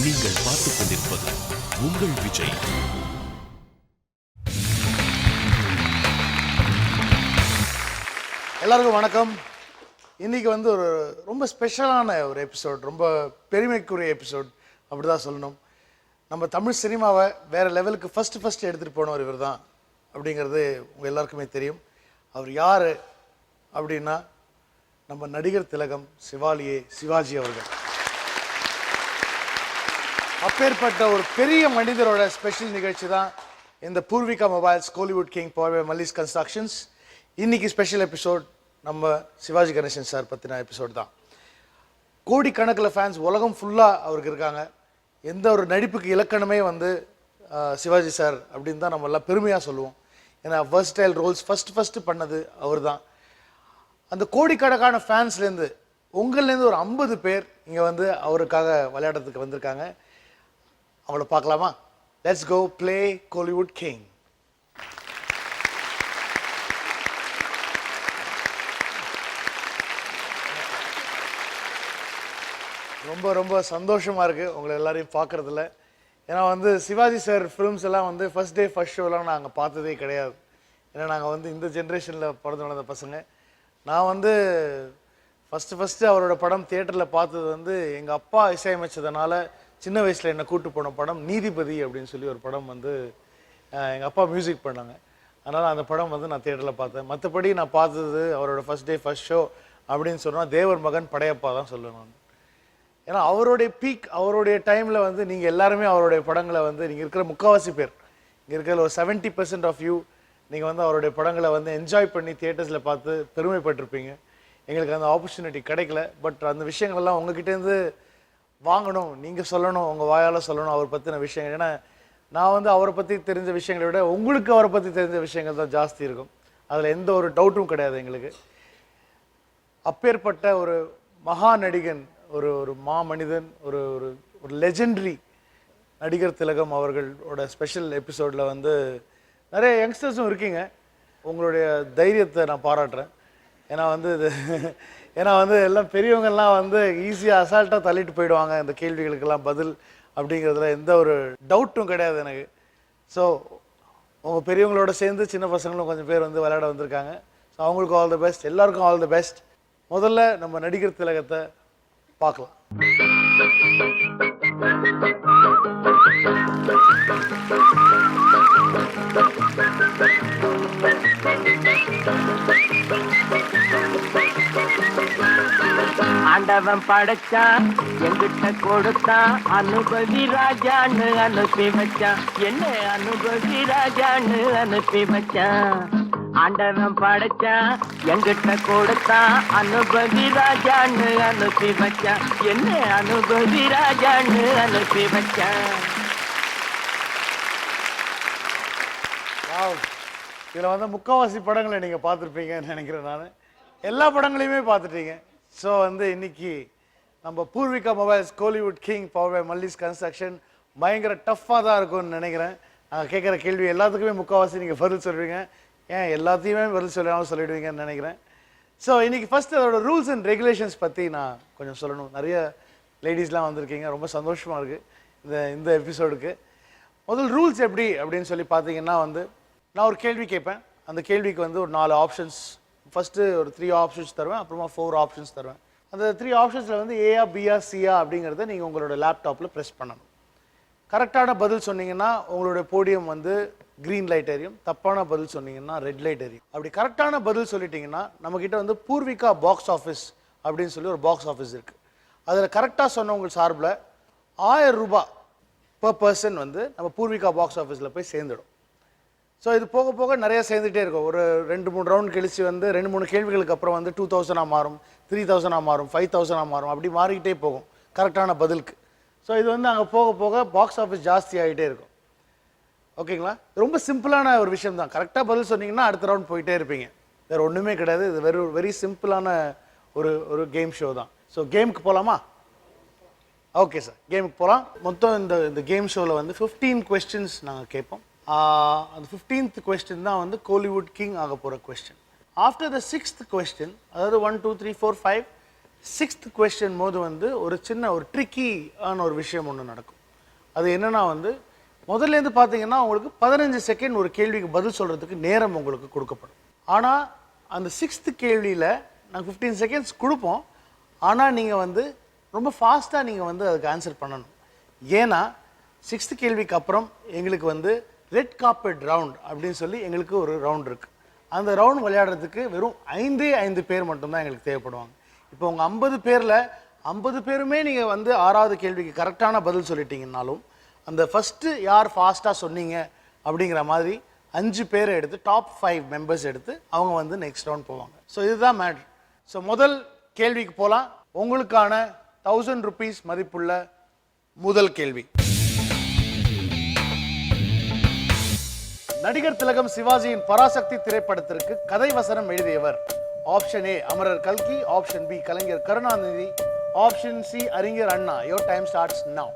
நீங்கள் பார்த்துக் கொண்டிருப்பது உங்கள் விஜய். எல்லாருக்கும் வணக்கம். இன்னைக்கு வந்து ஒரு ரொம்ப ஸ்பெஷலான ஒரு எபிசோட், ரொம்ப பெருமைக்குரிய எபிசோட் அப்படிதான் சொல்லணும். நம்ம தமிழ் சினிமாவை வேற லெவலுக்கு ஃபர்ஸ்ட் எடுத்துட்டு போனவர் இவர் தான் அப்படிங்கிறது உங்க எல்லாருக்குமே தெரியும். அவர் யாரு அப்படின்னா நம்ம நடிகர் திலகம் சிவாஜி அவர்கள். அப்பேற்பட்ட ஒரு பெரிய மனிதரோட ஸ்பெஷல் நிகழ்ச்சி தான் இந்த Poorvika mobiles Kollywood king power by Mallis constructions. இன்னைக்கு ஸ்பெஷல் எபிசோட் நம்ம சிவாஜி கணேசன் சார் பற்றின எபிசோட் தான். கோடிக்கணக்கில் ஃபேன்ஸ் உலகம் ஃபுல்லாக அவருக்கு இருக்காங்க. எந்த ஒரு நடிப்புக்கு இலக்கணமே வந்து சிவாஜி சார் அப்படின்னு தான் நம்ம எல்லாம் பெருமையாக சொல்லுவோம். ஏன்னா வெர்ஸ்டைல் ரோல்ஸ் ஃபஸ்ட்டு பண்ணது அவர் தான். அந்த கோடிக்கணக்கான ஃபேன்ஸ்லேருந்து உங்கள்லேருந்து ஒரு 50 பேர் இங்கே வந்து அவருக்காக விளையாடுறதுக்கு வந்திருக்காங்க. அவங்கள பார்க்கலாமா? Let's go play Kollywood king. ரொம்ப ரொம்ப சந்தோஷமாக இருக்குது உங்களை எல்லாரையும் பார்க்குறதுல. ஏன்னா வந்து சிவாஜி சார் ஃபிலிம்ஸ் எல்லாம் வந்து ஃபர்ஸ்ட் டே ஃபர்ஸ்ட் ஷோலாம் நாங்கள் பார்த்ததே கிடையாது. ஏன்னா நாங்கள் வந்து இந்த ஜென்ரேஷனில் பிறந்து வளர்ந்த பசங்க. நான் வந்து ஃபஸ்ட்டு அவரோட படம் தியேட்டரில் பார்த்தது வந்து எங்கள் அப்பா இசையமைச்சதுனால சின்ன வயசில் என்னை கூப்பிட்டு போன படம் நீதிபதி அப்படின்னு சொல்லி ஒரு படம் வந்து எங்கள் அப்பா மியூசிக் பண்ணாங்க. அதனால் அந்த படம் வந்து நான் தியேட்டரில் பார்த்தேன். மற்றபடி நான் பார்த்தது அவரோட ஃபர்ஸ்ட் டே ஃபர்ஸ்ட் ஷோ அப்படின்னு சொன்னால் தேவர் மகன் படையப்பா தான் சொல்லுவேன் நான். ஏன்னா அவருடைய பீக், அவருடைய டைமில் வந்து நீங்கள் எல்லாருமே அவருடைய படங்களை வந்து நீங்கள் இருக்கிற முக்கால்வாசி பேர், இங்கே இருக்கிற ஒரு 70% ஆஃப் யூ நீங்கள் வந்து அவருடைய படங்களை வந்து என்ஜாய் பண்ணி தியேட்டர்ஸில் பார்த்து பெருமைப்பட்டிருப்பீங்க. எங்களுக்கு அந்த ஆப்பர்ச்சுனிட்டி கிடைக்கல. பட் அந்த விஷயங்கள்லாம் உங்ககிட்டேருந்து வாங்கணும், நீங்கள் சொல்லணும், உங்கள் வாயால் சொல்லணும் அவர் பற்றின விஷயங்கள். ஏன்னா நான் வந்து அவரை பற்றி தெரிஞ்ச விஷயங்களை விட உங்களுக்கு அவரை பற்றி தெரிஞ்ச விஷயங்கள் தான் ஜாஸ்தி இருக்கும். அதில் எந்த ஒரு டவுட்டும் கிடையாது எங்களுக்கு. அப்பேற்பட்ட ஒரு மகா நடிகன், ஒரு மனிதன், ஒரு ஒரு லெஜெண்டரி நடிகர் திலகம் அவர்களோட ஸ்பெஷல் எபிசோடில் வந்து நிறைய யங்ஸ்டர்ஸும் இருக்கீங்க. உங்களுடைய தைரியத்தை நான் பாராட்டுறேன். ஏன்னா வந்து எல்லாம் பெரியவங்கள்லாம் வந்து ஈஸியாக அசால்ட்டாக தள்ளிட்டு போயிடுவாங்க இந்த கேள்விகளுக்கெல்லாம் பதில் அப்படிங்கிறதுல எந்த ஒரு டவுட்டும் கிடையாது எனக்கு. ஸோ உங்கள் பெரியவங்களோட சேர்ந்து சின்ன பசங்களும் கொஞ்சம் பேர் வந்து விளையாட வந்திருக்காங்க. ஸோ அவங்களுக்கு ஆல் தி பெஸ்ட், எல்லாருக்கும் ஆல் தி பெஸ்ட். முதல்ல நம்ம நடிகர் திலகத்தை பார்க்கலாம். ஆண்டவன் படைச்சான், எங்கிட்ட கொடுத்தான், அனுபவி ராஜான்னு அனுப்பி வச்சான். என்ன அனுபவி ராஜான்னு அனுப்பி வச்சான். ஆண்டவன் படைச்சான், எங்கிட்ட கொடுத்தான், அனுபவி ராஜான்னு அனுப்பி வச்சான். என்ன அனுபவி ராஜான்னு அனுப்பி வச்சான். இதில் வந்து முக்கால்வாசி படங்களை நீங்கள் பார்த்துருப்பீங்கன்னு நினைக்கிறேன். நான் எல்லா படங்களையுமே பார்த்துட்டீங்க. ஸோ வந்து இன்னைக்கு நம்ம Poorvika mobiles Kollywood king power by Mallis construction பயங்கர டஃப்பாக தான் இருக்கும்னு நினைக்கிறேன். நாங்கள் கேட்குற கேள்வி எல்லாத்துக்குமே முக்கால்வாசி நீங்கள் பதில் சொல்லுவீங்க. ஏன் எல்லாத்தையுமே பதில் சொல்லாமல் சொல்லிடுவீங்கன்னு நினைக்கிறேன். ஸோ இன்னைக்கு ஃபர்ஸ்ட் அதோட ரூல்ஸ் அண்ட் ரெகுலேஷன்ஸ் பற்றி நான் கொஞ்சம் சொல்லணும். நிறைய லேடிஸ்லாம் வந்திருக்கீங்க, ரொம்ப சந்தோஷமாக இருக்குது இந்த எபிசோடுக்கு. முதல் ரூல்ஸ் எப்படி அப்படின்னு சொல்லி பார்த்தீங்கன்னா வந்து நான் ஒரு கேள்வி கேட்பேன். அந்த கேள்விக்கு வந்து ஒரு 4 ஆப்ஷன்ஸ், ஃபஸ்ட்டு ஒரு 3 ஆப்ஷன்ஸ் தருவேன், அப்புறமா 4 ஆப்ஷன்ஸ் தருவேன். அந்த 3 ஆப்ஷன்ஸில் வந்து ஏயா பியா சியா அப்படிங்கிறத நீங்கள் உங்களோட லேப்டாப்பில் ப்ரெஸ் பண்ணணும். கரெக்டான பதில் சொன்னீங்கன்னா உங்களுடைய போடியம் வந்து க்ரீன் லைட் எரியும், தப்பான பதில் சொன்னீங்கன்னா ரெட் லைட் எரியும். அப்படி கரெக்டான பதில் சொல்லிட்டீங்கன்னா நம்மக்கிட்ட வந்து பூர்விகா பாக்ஸ் ஆஃபீஸ் அப்படின்னு சொல்லி ஒரு பாக்ஸ் ஆஃபீஸ் இருக்குது. அதில் கரெக்டாக சொன்னவங்க சார்பில் 1000 ரூபாய் per person வந்து நம்ம பூர்விகா பாக்ஸ் ஆஃபீஸில் போய் சேர்ந்துடும். ஸோ இது போக போக நிறைய சேர்ந்துகிட்டே இருக்கும். ஒரு 2-3 ரவுண்ட் கழிச்சு வந்து 2-3 கேள்விகளுக்கு அப்புறம் வந்து 2000 மாறும், 3000 மாறும், 5000 மாறும், அப்படி மாறிக்கிட்டே போகும் கரெக்டான பதிலுக்கு. ஸோ இது வந்து அங்கே போக போக பாக்ஸ் ஆஃபீஸ் ஜாஸ்தி ஆகிட்டே இருக்கும். ஓகேங்களா? ரொம்ப சிம்பிளான ஒரு விஷயம் தான். கரெக்டாக பதில் சொன்னீங்கன்னா அடுத்த ரவுண்ட் போயிட்டே இருப்பீங்க. வேறு ஒன்றுமே கிடையாது. இது வெரி சிம்பிளான ஒரு கேம் ஷோ தான். ஸோ கேமுக்கு போகலாமா? ஓகே சார், கேமுக்கு போகலாம். மொத்தம் இந்த கேம் ஷோவில் வந்து 15 கொஸ்டின்ஸ் நாங்கள் கேட்போம். அந்த 15th கொஸ்டின் தான் வந்து கோலிவுட் கிங் ஆக போகிற question. After the 6th question, அதாவது 1 2 3 4 5 6th கொஸ்டின் போது வந்து ஒரு சின்ன ஒரு ட்ரிக்கியான ஒரு விஷயம் ஒன்று நடக்கும். அது என்னன்னா வந்து முதல்லேருந்து பார்த்தீங்கன்னா உங்களுக்கு 15 செகண்ட் ஒரு கேள்விக்கு பதில் சொல்கிறதுக்கு நேரம் உங்களுக்கு கொடுக்கப்படும். ஆனால் அந்த 6th கேள்வியில் நாங்கள் 15 செகண்ட்ஸ் கொடுப்போம். ஆனால் நீங்கள் வந்து ரொம்ப ஃபாஸ்ட்டாக நீங்கள் வந்து அதுக்கு ஆன்சர் பண்ணணும். ஏன்னா 6th கேள்விக்கு அப்புறம் எங்களுக்கு வந்து ரெட் கார்பெட் ரவுண்ட் அப்படின்னு சொல்லி எங்களுக்கு ஒரு ரவுண்ட் இருக்குது. அந்த ரவுண்ட் விளையாடுறதுக்கு வெறும் 5 பேர் மட்டும்தான் எங்களுக்கு தேவைப்படுவாங்க. இப்போ உங்கள் 50 பேரில் 50 பேருமே நீங்கள் வந்து 6வது கேள்விக்கு கரெக்டான பதில் சொல்லிட்டீங்கன்னாலும் அந்த ஃபஸ்ட்டு யார் ஃபாஸ்ட்டாக சொன்னீங்க அப்படிங்கிற மாதிரி 5 பேரை எடுத்து டாப் 5 மெம்பர்ஸ் எடுத்து அவங்க வந்து நெக்ஸ்ட் ரவுண்ட் போவாங்க. ஸோ இதுதான் மேட்ரு. ஸோ முதல் கேள்விக்கு போகலாம். உங்களுக்கான 1000 rupees மதிப்புள்ள முதல் கேள்வி. நடிகர் திலகம் சிவாஜியின் பராசக்தி திரைப்படத்திற்கு கதை வசனம் எழுதியவர்? ஆப்ஷன் ஏ அமரர் கல்கி, option B Kalaignar Karunanidhi, option C Arignar Anna. Your time starts now.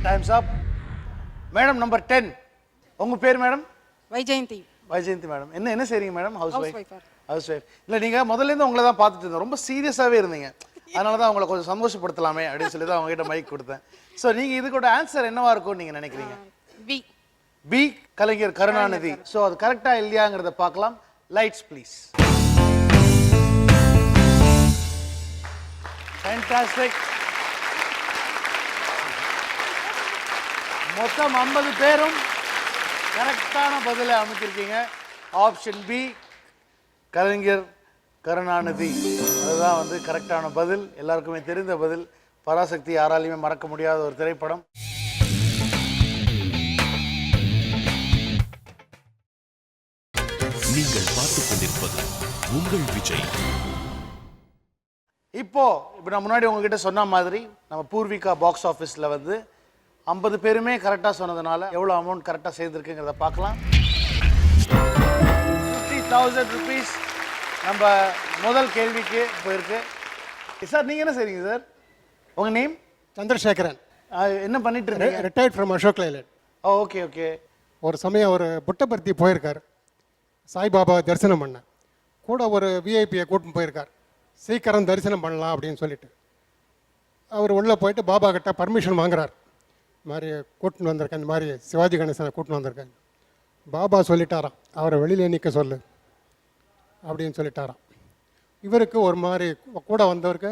Times up. Madam number 10. உங்க பேர் மேடம்? வைஜெயந்தி. வைஜெயந்தி மேடம். என்ன செய்றீங்க madam? House Housewife. Wife. Housewife. இல்லை நீங்கள் முதல்ல இருந்து உங்களை தான் பார்த்துட்டு இருந்தோம். ரொம்ப சீரியஸாகவே இருந்தீங்க. அதனால தான் உங்களை கொஞ்சம் சந்தோஷப்படுத்தலாமே அப்படின்னு சொல்லி தான் அவங்ககிட்ட மைக் கொடுத்தேன். ஸோ நீங்கள் இதுக்கூட ஆன்சர் என்னவா இருக்கும்னு நீங்கள் நினைக்கிறீங்க? B. B Kalaignar Karunanidhi. So அது கரெக்டாக இல்லையாங்கிறத பார்க்கலாம். Lights please. ஃபேண்டாஸ்டிக். மொத்தம் 50 பேரும் கரெக்டான பதிலை அமைச்சிருக்கீங்க. ஆப்ஷன் பி கலைஞர் கருணாநிதி அதுதான் வந்து கரெக்டான பதில். எல்லாருக்குமே தெரிந்த பதில். பராசக்தி யாராலையுமே மறக்க முடியாத ஒரு திரைப்படம். நீங்கள் பார்த்துக் கொண்டிருப்பது உங்கள் விஜய். இப்போ நான் முன்னாடி உங்ககிட்ட சொன்ன மாதிரி நம்ம பூர்விகா பாக்ஸ் ஆஃபீஸில் வந்து 50 பேருமே கரெக்டாக சொன்னதுனால எவ்வளோ அமௌண்ட் கரெக்டாக சேர்ந்துருக்குங்கிறத பார்க்கலாம். 50,000 rupees நம்ம முதல் கேள்விக்கு போயிருக்கு. சார் நீங்கள் என்ன செய்றீங்க சார்? உங்கள் நேம்? சந்திரசேகரன். என்ன பண்ணிட்டு இருக்கீங்க? Retired from Ashok Leyland. Okay okay. ஒரு சமயம் ஒரு புட்டபர்த்தி போயிருக்கார் சாய்பாபா தரிசனம் பண்ண. கூட ஒரு விஐபியை கூட்டின்னு போயிருக்கார். சீக்கிரம் தரிசனம் பண்ணலாம் அப்படின்னு சொல்லிட்டு அவர் உள்ளே போயிட்டு பாபா கிட்ட பர்மிஷன் வாங்குறார். இந்த மாதிரி கூட்டின்னு வந்திருக்கேன், இந்த மாதிரி சிவாஜி கணேசனை கூட்டின்னு வந்திருக்கேன். பாபா சொல்லிட்டாராம் அவரை வெளியிலே நிற்க சொல்லு அப்படின்னு சொல்லிட்டாராம். இவருக்கு ஒரு மாதிரி கூட வந்தவருக்கு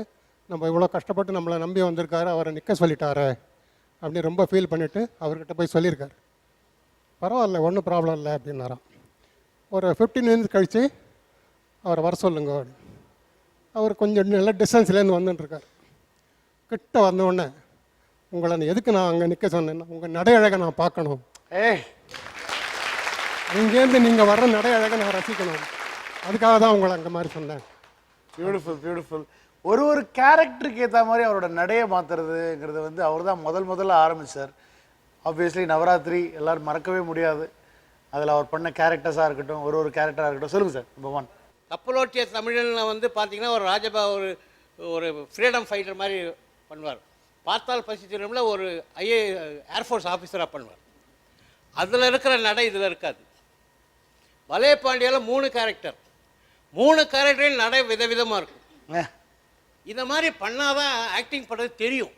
நம்ம இவ்வளோ கஷ்டப்பட்டு நம்மளை நம்பி வந்திருக்காரு, அவரை நிற்க சொல்லிட்டாரு அப்படின்னு ரொம்ப ஃபீல் பண்ணிவிட்டு அவர்கிட்ட போய் சொல்லியிருக்காரு. பரவாயில்ல, ஒன்றும் ப்ராப்ளம் இல்லை அப்படின்னாராம். ஒரு 15 minutes கழித்து அவரை வர சொல்லுங்க. அவர் கொஞ்சம் நல்ல டிஸ்டன்ஸ்லேருந்து வந்துட்டுருக்கார். கிட்ட வந்தோடனே உங்களை எதுக்கு நான் அங்கே நிற்க சொன்னேன்னா உங்கள் நடை அழகை நான் பார்க்கணும், இங்கேருந்து நீங்கள் வர்ற நடை அழகை நான் ரசிக்கணும், அதுக்காக தான் உங்களை அங்கே மாதிரி சொன்னேன். Beautiful beautiful. ஒரு கேரக்டருக்கு ஏற்ற மாதிரி அவரோட நடையை மாற்றுறதுங்கிறது வந்து அவர் தான் முதல்ல ஆரம்பித்தார். ஆப்வியஸ்லி நவராத்திரி எல்லோரும் மறக்கவே முடியாது. அதில் அவர் பண்ண கேரக்டர்ஸாக இருக்கட்டும், ஒரு கேரக்டராக இருக்கட்டும். சொல்லுங்கள் சார். நம்பர் 1. கப்பலோட்டிய தமிழனில் வந்து பார்த்தீங்கன்னா ஒரு ஒரு ஃப்ரீடம் ஃபைட்டர் மாதிரி பண்ணுவார். பார்த்தால் பசி திரும்பில் ஒரு ஏர்ஃபோர்ஸ் ஆஃபீஸராக பண்ணுவார். அதில் இருக்கிற நடை இதில் இருக்காது. வலைய பாண்டியாவில் 3 கேரக்டர், 3 கேரக்டரையும் நடை விதவிதமாக இருக்கும். இந்த மாதிரி பண்ணாதான் ஆக்டிங் பண்ணுறது தெரியும்.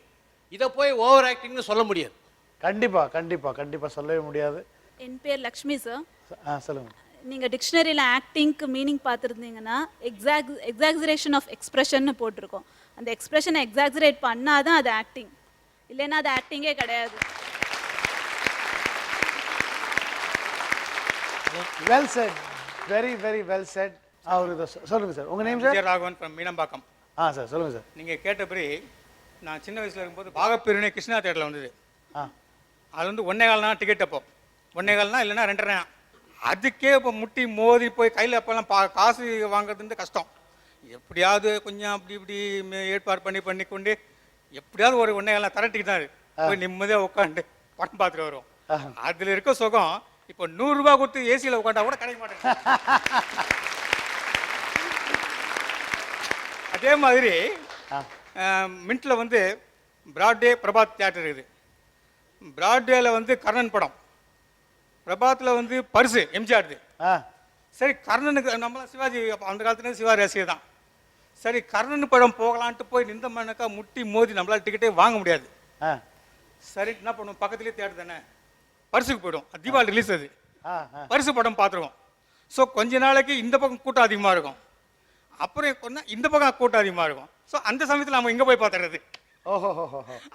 இதை போய் ஓவர் ஆக்டிங்னு சொல்ல முடியாது. கண்டிப்பாக சொல்லவே முடியாது. என் பேர் லக்ஷ்மி சார். சொல்லுங்கள். நீங்கள் டிக்ஷனரியில் ஆக்டிங்க்கு மீனிங் பார்த்துருந்தீங்கன்னா எக்ஸாக்ஸரேஷன் ஆஃப் எக்ஸ்பிரஷன்னு போட்டிருக்கோம். அந்த எக்ஸ்பிரஷனை எக்ஸாக்ஸரேட் பண்ணால் தான் அது ஆக்டிங், இல்லைன்னா அது ஆக்டிங்கே கிடையாது. Well set, very very well set. சொல்லுங்கள் சார். உங்கள் name sir? Raghavan from Meenambakkam. Sir சொல்லுங்கள் சார். நீங்கள் கேட்டபடி நான் சின்ன வயசில் இருக்கும்போது பாகப்பிரிவினை கிருஷ்ணா தேட்டரில் வந்தது. அது வந்து 1.25 நாள் டிக்கெட். அப்போ 1.25 நாள் இல்லைன்னா 2.5 நாள். அதுக்கே இப்போ முட்டி மோதி போய் கையில் அப்போல்லாம் காசு வாங்குறது கஷ்டம். எப்படியாவது கொஞ்சம் அப்படி இப்படி ஏற்பாடு பண்ணி கொண்டு எப்படியாவது ஒரு 1.25 நாள் தரட்டிக்கு தான் போய் நிம்மதியாக உட்காந்து படம் பார்த்துட்டு வருவோம். அதில் இருக்க சுகம் இப்போ 100 ரூபா கொடுத்து ஏசியில் உட்காண்டா கூட கிடைக்க மாட்டேங்குது. அதே மாதிரி ஆ. மின்ட்டில் வந்து பிராட்வே பிரபாத் தியேட்டர் இருக்குது. பிராட்வேல வந்து கர்ணன் படம், பிரபாத்தில் வந்து பரிசு எம்ஜிஆர். ஆ சரி, கர்ணனுக்கு நம்மளாம் சிவாஜி அந்த காலத்துல சிவாஜி ரசிகர் தான். சரி, கர்ணன் படம் போகலான்ட்டு போய் நின்றோம்னாக்கா முட்டி மோதி நம்மளால் டிக்கெட்டே வாங்க முடியாது. ஆ சரி, என்ன பண்ணுவோம், பக்கத்துலேயே தேட்டர் தானே, பரிசுக்கு போய்டும். தீபாவளி ரிலீஸ் அது, ஆ ஆ பரிசு படம் பார்த்துருவோம். ஸோ கொஞ்ச நாளைக்கு இந்த பக்கம் கூட்டம் அதிகமாக இருக்கும், அப்புறம் கொஞ்சம் இந்த பக்கம் கூட்டம் அதிகமாக இருக்கும். ஸோ அந்த சமயத்தில் நம்ம இங்கே போய் பார்த்துறது. ஓஹோ.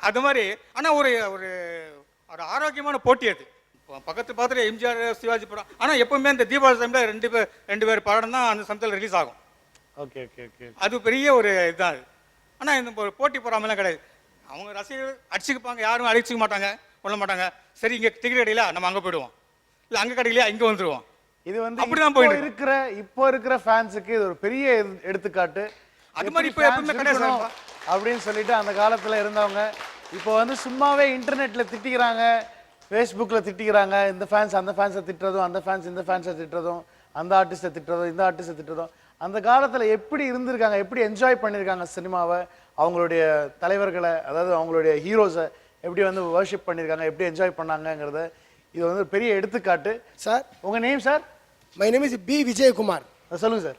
அது மாதிரி. ஆனால் ஒரு ஒரு ஒரு ஆரோக்கியமான போட்டி அது. பக்கத்து பார்த்துட்டு எம்ஜிஆர் சிவாஜி படம். ஆனால் எப்பவுமே இந்த தீபாவளி டைமில் ரெண்டு பேர் படம் தான் அந்த சமயத்தில் ரிலீஸ் ஆகும். Okay okay okay. அது பெரிய ஒரு இதுதான் அது. ஆனால் இந்த ஒரு போட்டி போடாமலாம் கிடையாது. அவங்க ரசிகர்கள் அடிச்சுக்குப்பாங்க, யாரும் அடிச்சுக்க மாட்டாங்க, கொள்ள மாட்டாங்க. சரி, இங்கே டிக்கெட் கிடையில நம்ம அங்கே போயிடுவோம், இல்லை அங்கே கிடையிலையா இங்கே வந்துடுவோம். இது வந்து அப்படிதான் இப்போ போயிட்டு இப்போ இருக்கிற ஃபேன்ஸுக்கு இது ஒரு பெரிய எடுத்துக்காட்டு. அது மாதிரி இப்போ எப்படி எப்பவுமே fans கிடையாது இருக்கணும் அப்படின்னு சொல்லிட்டு அந்த காலத்தில் இருந்தவங்க இப்போ வந்து சும்மாவே இன்டர்நெட்டில் திட்டிக்கிறாங்க, ஃபேஸ்புக்கில் திட்டிக்கிறாங்க. இந்த ஃபேன்ஸ் அந்த ஃபேன்ஸை திட்டுறதும், அந்த ஃபேன்ஸ் இந்த ஃபேன்ஸை திட்டுறதும், அந்த ஆர்டிஸ்ட்டை திட்டுறதும், இந்த ஆர்டிஸ்ட்டை திட்டுறதும். அந்த காலத்தில் எப்படி இருந்திருக்காங்க, எப்படி என்ஜாய் பண்ணியிருக்காங்க சினிமாவை, அவங்களுடைய தலைவர்களை, அதாவது அவங்களுடைய ஹீரோஸை எப்படி வந்து வர்ஷிப் பண்ணியிருக்காங்க, எப்படி என்ஜாய் பண்ணாங்கங்கிறத இது வந்து ஒரு பெரிய எடுத்துக்காட்டு. சார், உங்கள் name sir? My name is P Vijayakumar. சொல்லுங்கள் சார்.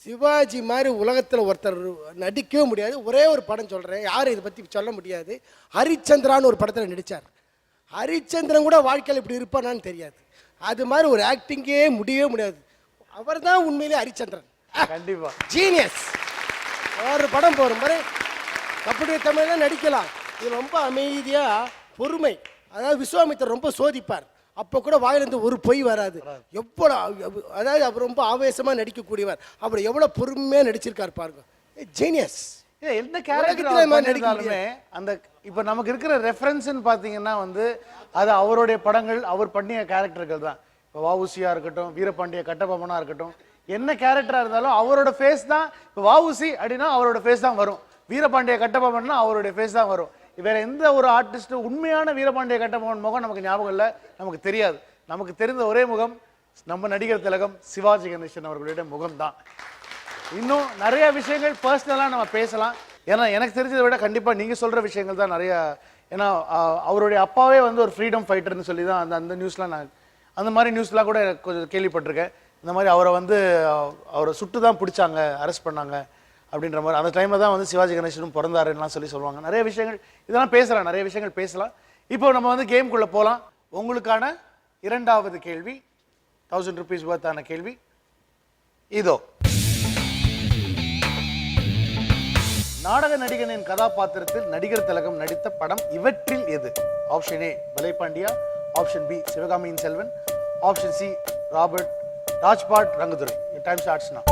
சிவாஜி மாதிரி உலகத்தில் ஒருத்தர் நடிக்கவே முடியாது. ஒரே ஒரு படம் சொல்கிறேன், யாரும் இதை பற்றி சொல்ல முடியாது. ஹரிச்சந்திரான்னு ஒரு படத்தில் நடித்தார். ஹரிச்சந்திரன் கூட வாழ்க்கையில் இப்படி இருப்பானான்னு தெரியாது. அது மாதிரி ஒரு ஆக்டிங்கே முடியவே முடியாது. அவர் தான் உண்மையிலே ஹரிச்சந்திரன். கண்டிப்பா ஜீனியஸ். ஒரு படம் போகிற மாதிரி கபடி தமிழ்லாம் நடிக்கலாம். இது ரொம்ப அமைதியாக பொறுமை. அதாவது விஸ்வாமித்திரர் ரொம்ப சோதிப்பார், அப்போ கூட வாயிலிருந்து ஒரு பொய் வராது. எவ்வளோ, அதாவது அவர் ரொம்ப ஆவேசமாக நடிக்கக்கூடியவர். அவர் எவ்வளோ பொறுமையாக நடிச்சிருக்கார் பாருங்க. ஜீனியஸ். எந்த கேரக்டர் நடித்தாலுமே அந்த இப்போ நமக்கு இருக்கிற ரெஃபரன்ஸ்ன்னு பார்த்தீங்கன்னா வந்து அது அவருடைய படங்கள், அவர் பண்ணிய கேரக்டர்கள் தான். இப்போ வஉசியாக இருக்கட்டும், வீரபாண்டிய கட்டபொம்மனாக இருக்கட்டும், என்ன கேரக்டராக இருந்தாலும் அவரோட ஃபேஸ் தான். இப்போ வஉசி அப்படின்னா அவரோட ஃபேஸ் தான் வரும், வீரபாண்டிய கட்டபொம்மன்னா அவருடைய ஃபேஸ் தான் வரும். வேற எந்த ஒரு ஆர்டிஸ்ட்டும் உண்மையான வீரபாண்டிய கட்டபொம்மன் முகம் நமக்கு ஞாபகம் இல்லை, நமக்கு தெரியாது. நமக்கு தெரிந்த ஒரே முகம் நம்ம நடிகர் திலகம் சிவாஜி கணேசன் அவர்களுடைய முகம் தான். இன்னும் நிறைய விஷயங்கள் பர்சனலாக நம்ம பேசலாம். ஏன்னா எனக்கு தெரிஞ்சதை விட கண்டிப்பாக நீங்கள் சொல்கிற விஷயங்கள் தான் நிறையா. ஏன்னா அவருடைய அப்பாவே வந்து ஒரு ஃப்ரீடம் ஃபைட்டர்னு சொல்லி தான் அந்த நியூஸ்லாம் நான் அந்த மாதிரி நியூஸ்லாம் கூட கொஞ்சம் கேள்விப்பட்டிருக்கேன். இந்த மாதிரி அவரை வந்து அவரை சுட்டு தான் பிடிச்சாங்க, அரெஸ்ட் பண்ணாங்க அப்படின்ற மாதிரி. அந்த டைமில் தான் வந்து சிவாஜி கணேசனும் பிறந்தாருலாம் சொல்லுவாங்க. நிறைய விஷயங்கள் இதெல்லாம் பேசலாம், நிறைய விஷயங்கள் பேசலாம். இப்போ நம்ம வந்து கேம்குள்ளே போகலாம். உங்களுக்கான இரண்டாவது கேள்வி 1000 rupees வர்த்தான கேள்வி இதோ. நாடக நடிகனின் கதாபாத்திரத்தில் நடிகர் திலகம் நடித்த படம் இவற்றில் எது? Option A Palaipandiya, option B Sivakamiyin Selvan, option C Rajpart Rangudurai. Time starts now.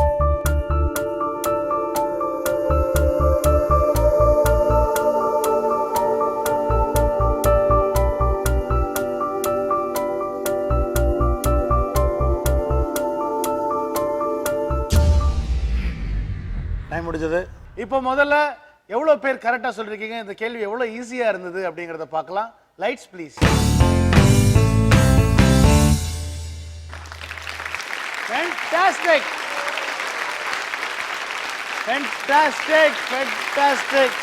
Time முடிஞ்சது. இப்போ முதல்ல எவ்வளோ பேர் கரெக்டாக சொல்லிருக்கீங்க, இந்த கேள்வி எவ்வளோ ஈஸியாக இருந்தது அப்படிங்கிறத பார்க்கலாம். Lights please. Fantastic, fantastic, fantastic.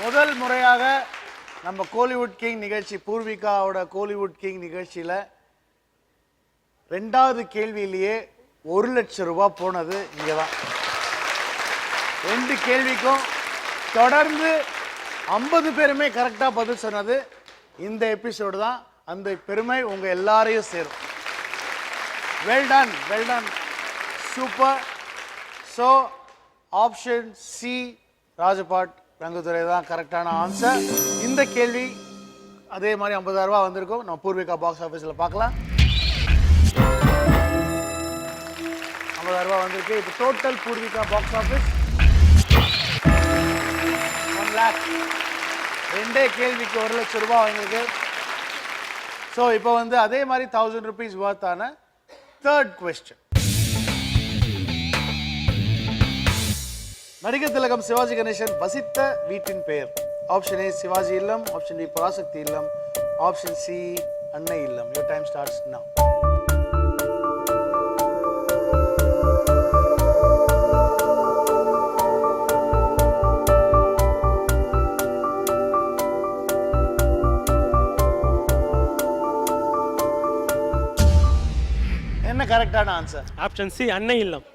முதல் முறையாக நம்ம கோலிவுட் கிங் நிகழ்ச்சி, பூர்விகாவோட கோலிவுட் கிங் நிகழ்ச்சியில் ரெண்டாவது கேள்வியிலேயே 1 லட்சம் ரூபாய் போனது இங்கே தான். 2 கேள்விக்கும் தொடர்ந்து 50 பேருமே கரெக்டாக பதில் சொன்னது இந்த எபிசோடு தான். அந்த பெருமை உங்கள் எல்லாரையும் சேரும். Well done, well done, super. So option C Rajpart Rangudurai தான் கரெக்டான ஆன்சர். இந்த கேள்வி அதே மாதிரி 50,000 ரூபா வந்திருக்கும். நம்ம பூர்விகா பாக்ஸ் ஆஃபீஸில் பார்க்கலாம். 50,000 ரூபா வந்திருக்கு. இப்போ total Poorvika box office 1 lakh. 2 கேள்விக்கு 1 லட்சம் ரூபாய் வாங்கியிருக்கு. ஸோ இப்போ வந்து அதே மாதிரி 1000 rupees வர்த்தான தேர்ட் கொஸ்டின். நடிகர் திலகம் சிவாஜி கணேசன் வசித்த வீட்டின் பெயர். ஆப்ஷன் ஏ சிவாஜி இல்லம், ஆப்ஷன் பி பராசக்தி இல்லம், ஆப்ஷன் சி அன்னை இல்லம். யுவர் டைம் ஸ்டார்ட்ஸ் நவ. கரெக்டான ஆன்சர்? ஆப்ஷன் சி அன்னை இல்லம்.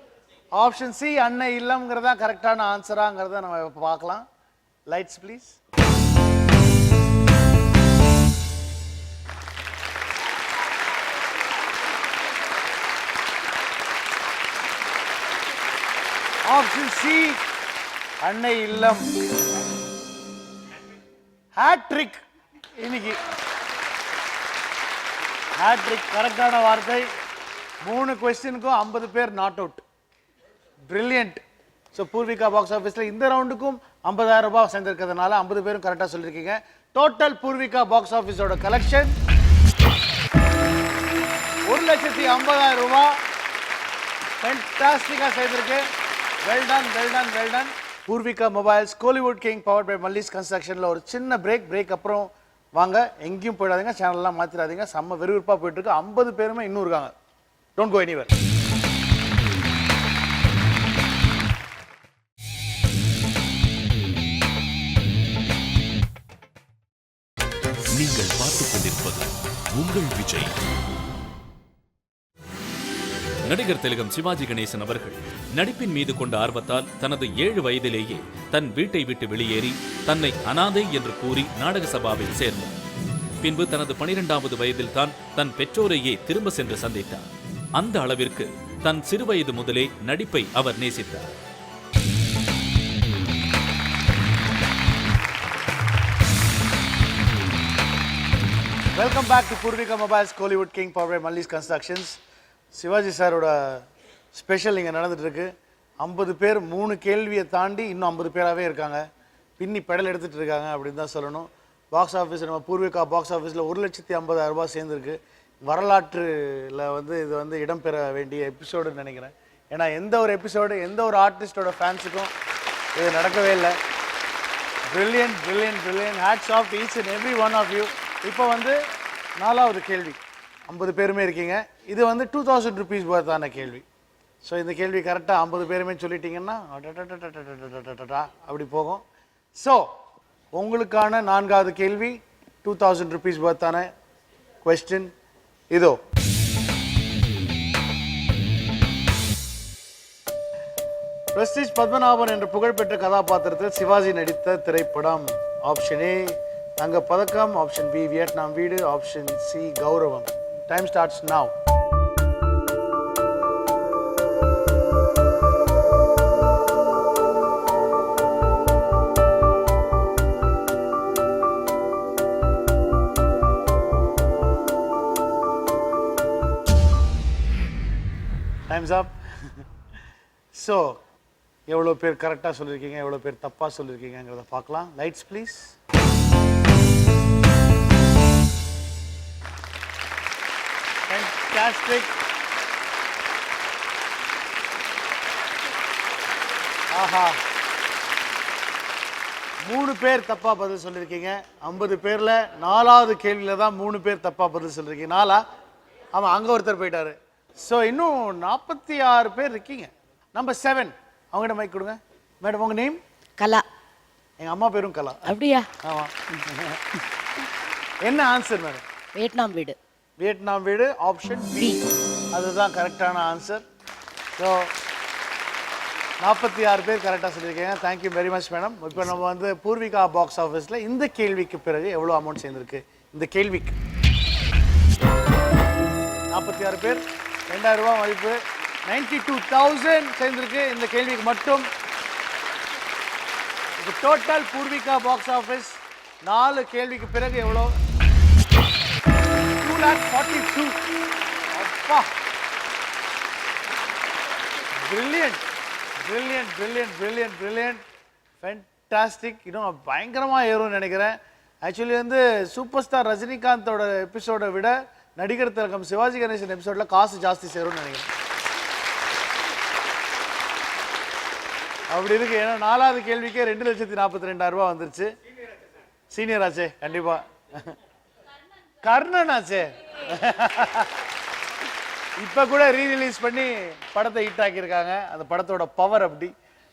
ஆப்ஷன் சி அன்னை இல்லம்ங்கிறதா கரெக்டான ஆன்சராங்கிறத நம்ம இப்ப பார்க்கலாம். Lights please. ஆப்ஷன் சி அன்னை இல்லம். ஹேட்ரிக். இன்னைக்கு ஹேட்ரிக் கரெக்டான வார்த்தை. 3 கொஸ்டினுக்கும் 50 பேர் not out. Brilliant. So Poorvika box ஆஃபீஸில் இந்த ரவுண்டுக்கும் 50,000 ரூபாய் சேர்ந்திருக்கிறதுனால 50 பேரும் கரெக்டாக சொல்லியிருக்கீங்க. டோட்டல் பூர்விகா பாக்ஸ் ஆஃபீஸோட கலெக்ஷன் 1,50,000 ரூபாய். ஃபென்டாஸ்டிக்காக செய்திருக்கு. Well done, well done, well done. Poorvika mobiles Kollywood king powered by Mallis கன்ஸ்ட்ரக்ஷனில் ஒரு சின்ன பிரேக் அப்புறம் வாங்க. எங்கேயும் போயிடாதீங்க, சேனல்லாம் மாற்றிடாதீங்க. செம்ம விறுவிறுப்பாக போயிட்டு இருக்கு. 50 பேருமே இன்னும் இருக்காங்க. Don't go anywhere. நீங்கள் பார்த்துக் கொண்டிருப்பது உங்கள் விஜய். நடிகர் திலகம் சிவாஜி கணேசன் அவர்கள் நடிப்பின் மீது கொண்ட ஆர்வத்தால் தனது 7 வயதிலேயே தன் வீட்டை விட்டு வெளியேறி தன்னை அனாதை என்று கூறி நாடக சபாவில் சேர்ந்தார். பின்பு தனது 12வது வயதில் தான் தன் பெற்றோரையே திரும்ப சென்று சந்தித்தார். அந்த அளவிற்கு தன் சிறுவயது முதலே நடிப்பை அவர் நேசித்தார். Welcome back to Poorvika mobiles Kollywood king power by Mallis constructions. Sivaji சாரோட ஸ்பெஷல் இங்கே நடந்துகிட்ருக்கு. 50 பேர் 3 கேள்வியை தாண்டி இன்னும் 50 பேராகவே இருக்காங்க. பின்னி பெடல் எடுத்துகிட்டு இருக்காங்க அப்படின்னு தான் சொல்லணும். பாக்ஸ் ஆஃபீஸ் நம்ம பூர்விகா பாக்ஸ் ஆஃபீஸில் 1,50,000 ரூபாய் சேர்ந்துருக்கு. வரலாற்றில் இது இடம்பெற வேண்டிய எபிசோடுன்னு நினைக்கிறேன். ஏன்னா எந்த ஒரு எபிசோடு எந்த ஒரு ஆர்டிஸ்டோட ஃபேன்ஸுக்கும் இது நடக்கவே இல்லை. Brilliant, brilliant, brilliant. Hats off to each and every one of you. இப்போ 4வது கேள்வி. 50 பேருமே இருக்கீங்க. இது 2,000 ருபீஸ் பர்த்தான கேள்வி. ஸோ இந்த கேள்வி கரெக்டாக 50 பேருமே சொல்லிட்டீங்கன்னா அப்படி போகும். ஸோ உங்களுக்கான 4வது கேள்வி 2,000 ருபீஸ் பர்த்தான கொஸ்டின் இதோ. பிரஸ்டீஜ் பத்மநாபன் என்ற புகழ்பெற்ற கதாபாத்திரத்தில் சிவாஜி நடித்த திரைப்படம். ஆப்ஷன் ஏ தங்க பதக்கம், ஆப்ஷன் பி வியட்நாம் வீடு, ஆப்ஷன் சி கௌரவம். Time starts now. டைம்ஸ் அப். ஸோ எவ்வளோ பேர் கரெக்டாக சொல்லியிருக்கீங்க, எவ்வளோ பேர் தப்பாக சொல்லியிருக்கீங்கிறத பார்க்கலாம். Lights please. ஃபேன்டாஸ்டிக். ஆஹா, 3 பேர் தப்பாக பதில் சொல்லியிருக்கீங்க. 50 பேரில் 4வது கேள்வியில் தான் 3 பேர் தப்பாக பதில் சொல்லியிருக்கீங்க. 4ஆ? ஆமாம், அங்கே ஒருத்தர் போயிட்டாரு. ஸோ இன்னும் 46 பேர் இருக்கீங்க. நம்பர் 7 அவங்ககிட்ட மைக் கொடுங்க. மேடம் உங்கள் நேம்? கலா. எங்கள் அம்மா பேரும் கலா. அப்படியா? ஆமாம். என்ன ஆன்சர் மேடம்? வியட்நாம் வீடு. வியட்நாம் வீடு ஆப்ஷன் பி. அதுதான் கரெக்டான ஆன்சர். ஸோ 46 பேர் கரெக்டாக சொல்லியிருக்கீங்க. Thank you very much madam. இப்போ நம்ம பூர்விகா பாக்ஸ் ஆஃபீஸில் இந்த கேள்விக்கு பிறகு எவ்வளோ அமௌண்ட் சேர்ந்துருக்கு? இந்த கேள்விக்கு 46 பேர் 2,000 ரூபாய் மதிப்பு 92,000 சேர்ந்திருக்கு. இந்த கேள்விக்கு மட்டும் டோட்டல் பூர்விகா பாக்ஸ் ஆஃபீஸ் 4 கேள்விக்கு பிறகு எவ்வளோ? 2,42,000. அப்பா, brilliant, brilliant, brilliant, brilliant, brilliant, fantastic. இன்னும் பயங்கரமாக ஏறும்னு நினைக்கிறேன். ஆக்சுவலி சூப்பர் ஸ்டார் ரஜினிகாந்தோட எபிசோடை விட நடிகர் திலகம் சிவாஜி கணேசன் எபிசோடில் காசு ஜாஸ்தி சேரும்னு நினைக்கிறேன். அப்படி இருக்கு. ஏன்னா 4வது கேள்விக்கே 2,42,000 ரூபாய் வந்துருச்சு. சீனியர் ஆச்சே, கண்டிப்பா. கர்ணன் ஆச்சே. இப்போ கூட ரீரிலீஸ் பண்ணி படத்தை ஹிட் ஆக்கியிருக்காங்க. அந்த படத்தோட பவர் அப்படி,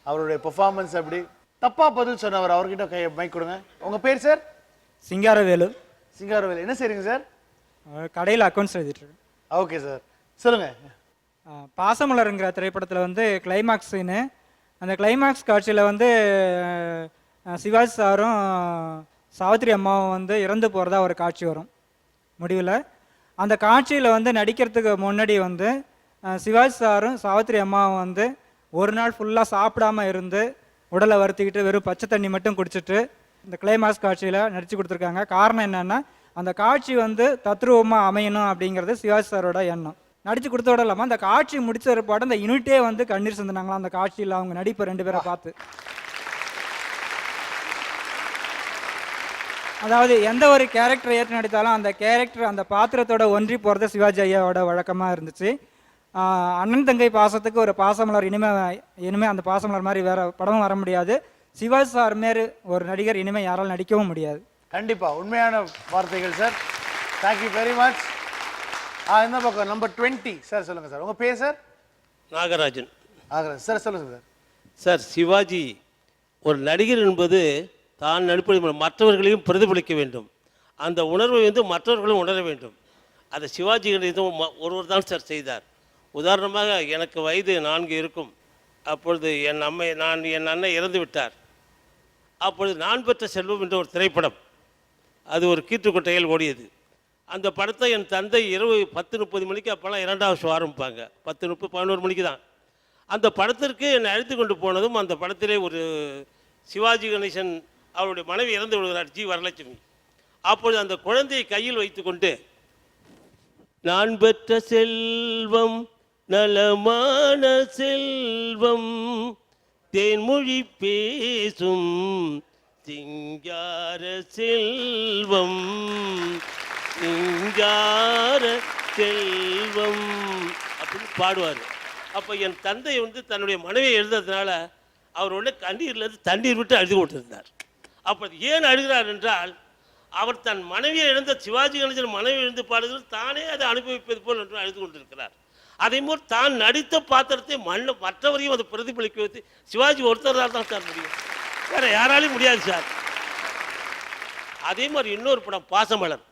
அவருடைய பெர்ஃபார்மன்ஸ் அப்படி. தப்பா பதில் சொன்னவர் அவர்கிட்ட மைக் கொடுங்க. உங்க பேர் சார்? சிங்காரவேலு. சிங்காரவேலு. என்ன செய்றீங்க சார்? கடையில் அக்கௌண்ட்ஸ் எழுதிட்டு இருக்கேன். ஓகே சார், சொல்லுங்க. பாசமலருங்கிற திரைப்படத்தில் வந்து கிளைமாக்ஸ் சீனு, அந்த கிளைமாக்ஸ் காட்சியில் வந்து சிவாஜி சாரும் சாவித்திரி அம்மாவும் வந்து இறந்து போகிறதா ஒரு காட்சி வரும் முடிவில். அந்த காட்சியில் வந்து நடிக்கிறதுக்கு முன்னாடி வந்து சிவாஜி சாரும் சாவித்திரி அம்மாவும் வந்து ஒரு நாள் ஃபுல்லாக சாப்பிடாம இருந்து உடலை வருத்திக்கிட்டு வெறும் பச்சை தண்ணி மட்டும் குடிச்சிட்டு இந்த கிளைமாக்ஸ் காட்சியில் நடித்து கொடுத்துருக்காங்க. காரணம் என்னென்னா அந்த காட்சி வந்து தத்ரூபமாக அமையணும் அப்படிங்கிறது சிவாஜி சாரோட எண்ணம். நடித்து கொடுத்தோட இல்லாமல் அந்த காட்சி முடிச்ச பிற்பாடு அந்த யூனிட்டே வந்து கண்ணீர் சிந்தினாங்களாம் அந்த காட்சியில் அவங்க நடிப்பு 2 பேரை பார்த்து. அதாவது எந்த ஒரு கேரக்டர் ஏற்று நடித்தாலும் அந்த கேரக்டர் அந்த பாத்திரத்தோட ஒன்றி போகிறது சிவாஜி ஐயாவோட வழக்கமாக இருந்துச்சு. அண்ணன் தங்கை பாசத்துக்கு ஒரு பாசமலர் இனிமே அந்த பாசமலர் மாதிரி வேற படமும் வர முடியாது. சிவாஜி சார் மாரி ஒரு நடிகர் இனிமேல் யாராலும் நடிக்கவும் முடியாது. கண்டிப்பாக உண்மையான வார்த்தைகள் சார். Thank you very much. இந்த பக்கம் நம்பர் 20 சார் சொல்லுங்கள் சார். உங்கள் பேர் சார்? நாகராஜன். நாகராஜன் சார் சொல்லுங்கள் சார். சார், சிவாஜி ஒரு நடிகர் என்பது தான் நடிப்பது மற்றவர்களையும் பிரதிபலிக்க வேண்டும். அந்த உணர்வை வந்து மற்றவர்களும் உணர வேண்டும். அதை சிவாஜி கணேசன் ஒருவர் தான் சார் செய்தார். உதாரணமாக எனக்கு வயது 4 இருக்கும். அப்பொழுது என் அண்ணன் இறந்து விட்டார். அப்பொழுது நான் பெற்ற செல்வம் என்ற ஒரு திரைப்படம், அது ஒரு கீற்றுக்கொட்டையில் ஓடியது. அந்த படத்தை என் தந்தை இரவு 10:30 மணிக்கு, அப்போல்லாம் 2வது ஷோ ஆரம்பிப்பாங்க, 10:30 11 மணிக்கு தான். அந்த படத்திற்கு என்னை அழைத்து கொண்டு போனதும் அந்த படத்திலே ஒரு சிவாஜி கணேசன் அவருடைய மனைவி இறந்து விடுகிறார், ஜி வரலட்சுமி. அப்பொழுது அந்த குழந்தையை கையில் வைத்துக்கொண்டு நான் பெற்ற செல்வம் நலமான செல்வம் தேன்மொழி பேசும் சிங்கார செல்வம் சிங்கார செல்வம் அப்படின்னு பாடுவார். அப்போ என் தந்தை வந்து தன்னுடைய மனைவியை எழுதுறதுனால அவர் உடனே கண்ணீர்லேருந்து தண்ணீர் விட்டு அழுது கொண்டிருந்தார். அப்போ ஏன் அழுகிறார் என்றால், அவர் தன் மனைவியை இழந்த சிவாஜி கணேசன் மனைவி எழுந்து பாடுகிறது தானே அதை அனுபவிப்பது போல் என்று அழுது கொண்டிருக்கிறார். அதே போல் தான் நடித்த பாத்திரத்தை மற்றவரையும் அதை பிரதிபலிக்க வைத்து சிவாஜி ஒருத்தரால் தான் சார் முடியும், வேற யாராலையும் முடியாது சார். அதே மாதிரி இன்னொரு படம் பாசமலர்.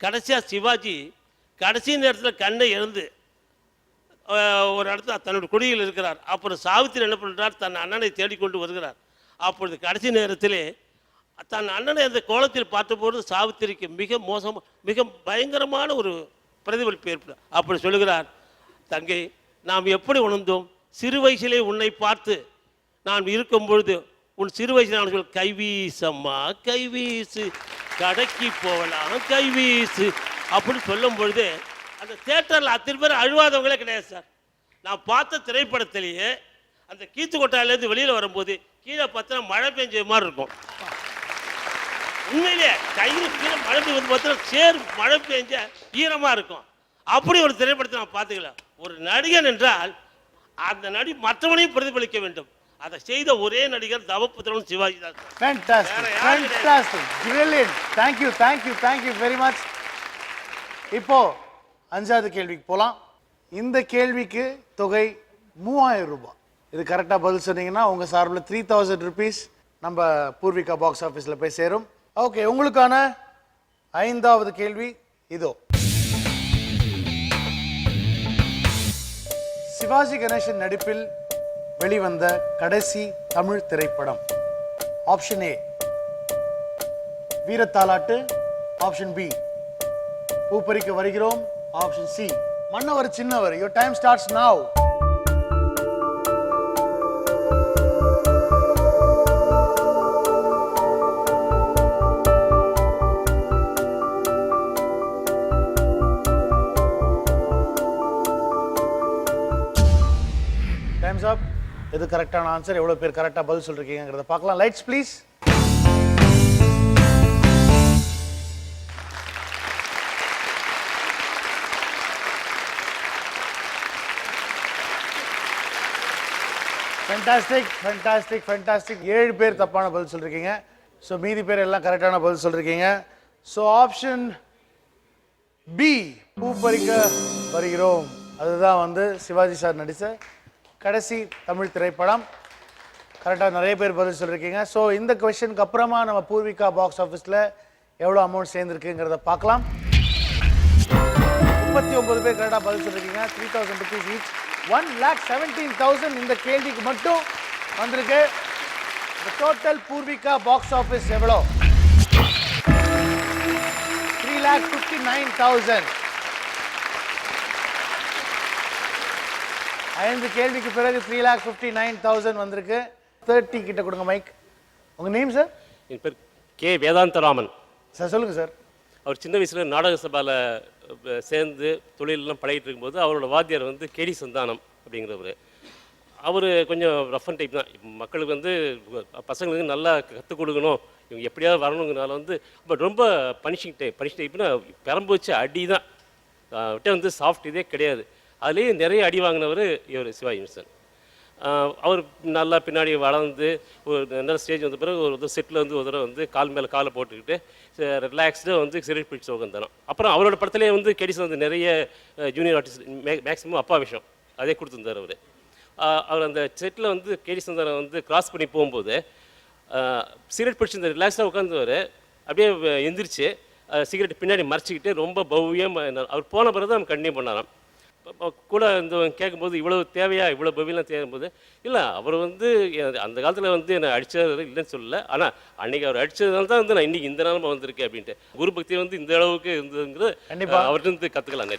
கடைசியாக சிவாஜி கடைசி நேரத்தில் கண்ணை இழந்து ஒரு இடத்துல தன்னுடைய குடியில் இருக்கிறார். அப்புறம் சாவித்திரி என்ன பண்ணுறார், தன் அண்ணனை தேடிக்கொண்டு வருகிறார். அப்பொழுது கடைசி நேரத்திலே தன் அண்ணனை அந்த கோலத்தில் பார்த்தபோது சாவித்திரிக்கு மிக பயங்கரமான ஒரு பிரதிபலிப்பு ஏற்படும். அப்படி சொல்லுகிறார், தங்கை, நாம் எப்படி உணர்ந்தோம், சிறு வயசிலே உன்னை பார்த்து நான் இருக்கும் பொழுது உன் சிறு வயசில் நான் சொல் கைவீசம்மா கைவீசு, கடைக்கு போகலாம் கைவீசு அப்படின்னு சொல்லும் பொழுது அந்த தியேட்டரில் அத்தனை பேர் அழுவாதவங்களே கிடையாது சார். நான் பார்த்த திரைப்படத்திலேயே அந்த கீத்துக்கொட்டாயிலேருந்து வெளியில் வரும்போது கீழே பார்த்தா மழை பெஞ்ச மாதிரி இருக்கும். உண்மையிலே கையில் கீழே மழை பெய்வது பார்த்தா மழை பெஞ்ச ஈரமாக இருக்கும். அப்படி ஒரு திரைப்படத்தை நான் பார்த்துக்கலாம். ஒரு நடிகன் என்றால் அந்த நடி மற்றவனையும் பிரதிபலிக்க வேண்டும். அதை செய்த ஒரே நடிகர் தவப்புத்திரன் சிவாஜி தான். Thank you very much. இப்போ 5வது கேள்விக்கு போகலாம். இந்த கேள்விக்கு தொகை 3000 ரூபாய். இது கரெக்டாக பதில் சொன்னீங்கன்னா உங்கள் சார்பில் 3000 ருபீஸ் நம்ம பூர்விகா பாக்ஸ் ஆஃபீஸில் போய் சேரும். ஓகே, உங்களுக்கான 5வது கேள்வி இதோ. சிவாஜி கணேசன் நடிப்பில் வெளிவந்த கடைசி தமிழ் திரைப்படம். Option A Veerathalattu, option B Poopparikka Varugirom, option C Mannavar Chinnavar. Your time starts now. Times up. எது கரெக்டான ஆன்சர், எவ்வளோ பேர் கரெக்டாக பதில் சொல்லிருக்கீங்கிறத பார்க்கலாம். Lights please. ஃபென்டாஸ்டிக். 7 பேர் தப்பான பதில் சொல்லிருக்கீங்க. ஸோ மீதி பேர் எல்லாம் கரெக்டான பதில் சொல்லிருக்கீங்க. ஸோ ஆப்ஷன் பி பூப்பறிக்க வருகிறோம், அதுதான் வந்து சிவாஜி சார் நடித்த கடைசி தமிழ் திரைப்படம். கரெக்டாக நிறைய பேர் பதில் சொல்லியிருக்கீங்க. ஸோ இந்த கொஸ்டினுக்கு அப்புறமா நம்ம பூர்விகா பாக்ஸ் ஆஃபீஸில் எவ்வளோ அமௌண்ட் சேர்ந்துருக்குங்கிறத பார்க்கலாம். 39 பேர் கரெக்டாக பதில் சொல்லியிருக்கீங்க. 3000 ருபீஸ் ஈச். 1,17,000 இந்த கேள்விக்கு மட்டும் வந்திருக்கு. டோட்டல் பூர்விகா பாக்ஸ் ஆஃபீஸ் எவ்வளோ? 3,59,000. 5 கேள்விக்கு பிறகு 3,59,000 வந்திருக்கு. 30 கிட்ட கொடுங்க மைக். உங்க நேம் சார்? என் பேர் கே வேதாந்தராமன் சார். சொல்லுங்க சார். அவர் சின்ன வயசில் நாடக சபாவில் சேர்ந்து தொழிலெலாம் பழகிட்டு இருக்கும்போது அவரோட வாத்தியார் வந்து கேடி சந்தானம் அப்படிங்கிறவர். அவர் கொஞ்சம் ரஃப் அண்ட் டைப் தான். மக்களுக்கு வந்து பசங்களுக்கு நல்லா கற்றுக் கொடுக்கணும், இவங்க எப்படியாவது வரணுங்கிறனால வந்து பட் ரொம்ப பனிஷிங் டைப்னா பெரம்பு வச்சு அடி தான் விட்ட வந்து சாஃப்ட் இதே கிடையாது. அதுலேயே நிறைய அடி வாங்கினவர் இவர் சிவாஜி கணேசன். அவர் நல்லா பின்னாடி வளர்ந்து ஒரு நல்ல ஸ்டேஜ் வந்த பிறகு ஒரு செட்டில் வந்து ஒரு தடவை வந்து கால் மேலே காலை போட்டுக்கிட்டு ரிலாக்ஸ்டாக வந்து சிகரெட் பிடிச்சி உட்காந்தானோம். அப்புறம் அவரோட படத்துலேயே வந்து கெடிசன் வந்து நிறைய ஜூனியர் ஆர்டிஸ்ட் மேக்ஸிமம் அப்பா விஷயம் அதே கொடுத்துருந்தார் அவர். அவர் அந்த செட்டில் வந்து கேடி சந்தானம் வந்து கிராஸ் பண்ணி போகும்போது சிகரெட் பிடிச்சி இந்த ரிலாக்ஸாக உட்காந்துவார். அப்படியே எந்திரிச்சு சிகரெட் பின்னாடி மறைச்சிக்கிட்டு ரொம்ப பவ்யமாக அவர் போன பிறகு தான் கண்டினியூ பண்ணாராம். கூட இந்த கேட்கும்போது இவ்வளோ தேவையா, இவ்வளோ பவிலாம் தேவைம்போது இல்லை, அவர் வந்து அந்த காலத்தில் வந்து என்னை அடித்தது இல்லைன்னு சொல்லலை, ஆனால் அன்றைக்கி அவர் அடித்ததுனால தான் வந்து நான் இன்றைக்கி இந்த நிலமை வந்திருக்கேன் அப்படின்ட்டு. குரு பக்தி வந்து இந்த அளவுக்கு இருந்ததுங்கிறது கண்டிப்பாக அவர்கிட்ட கற்றுக்கலாம்.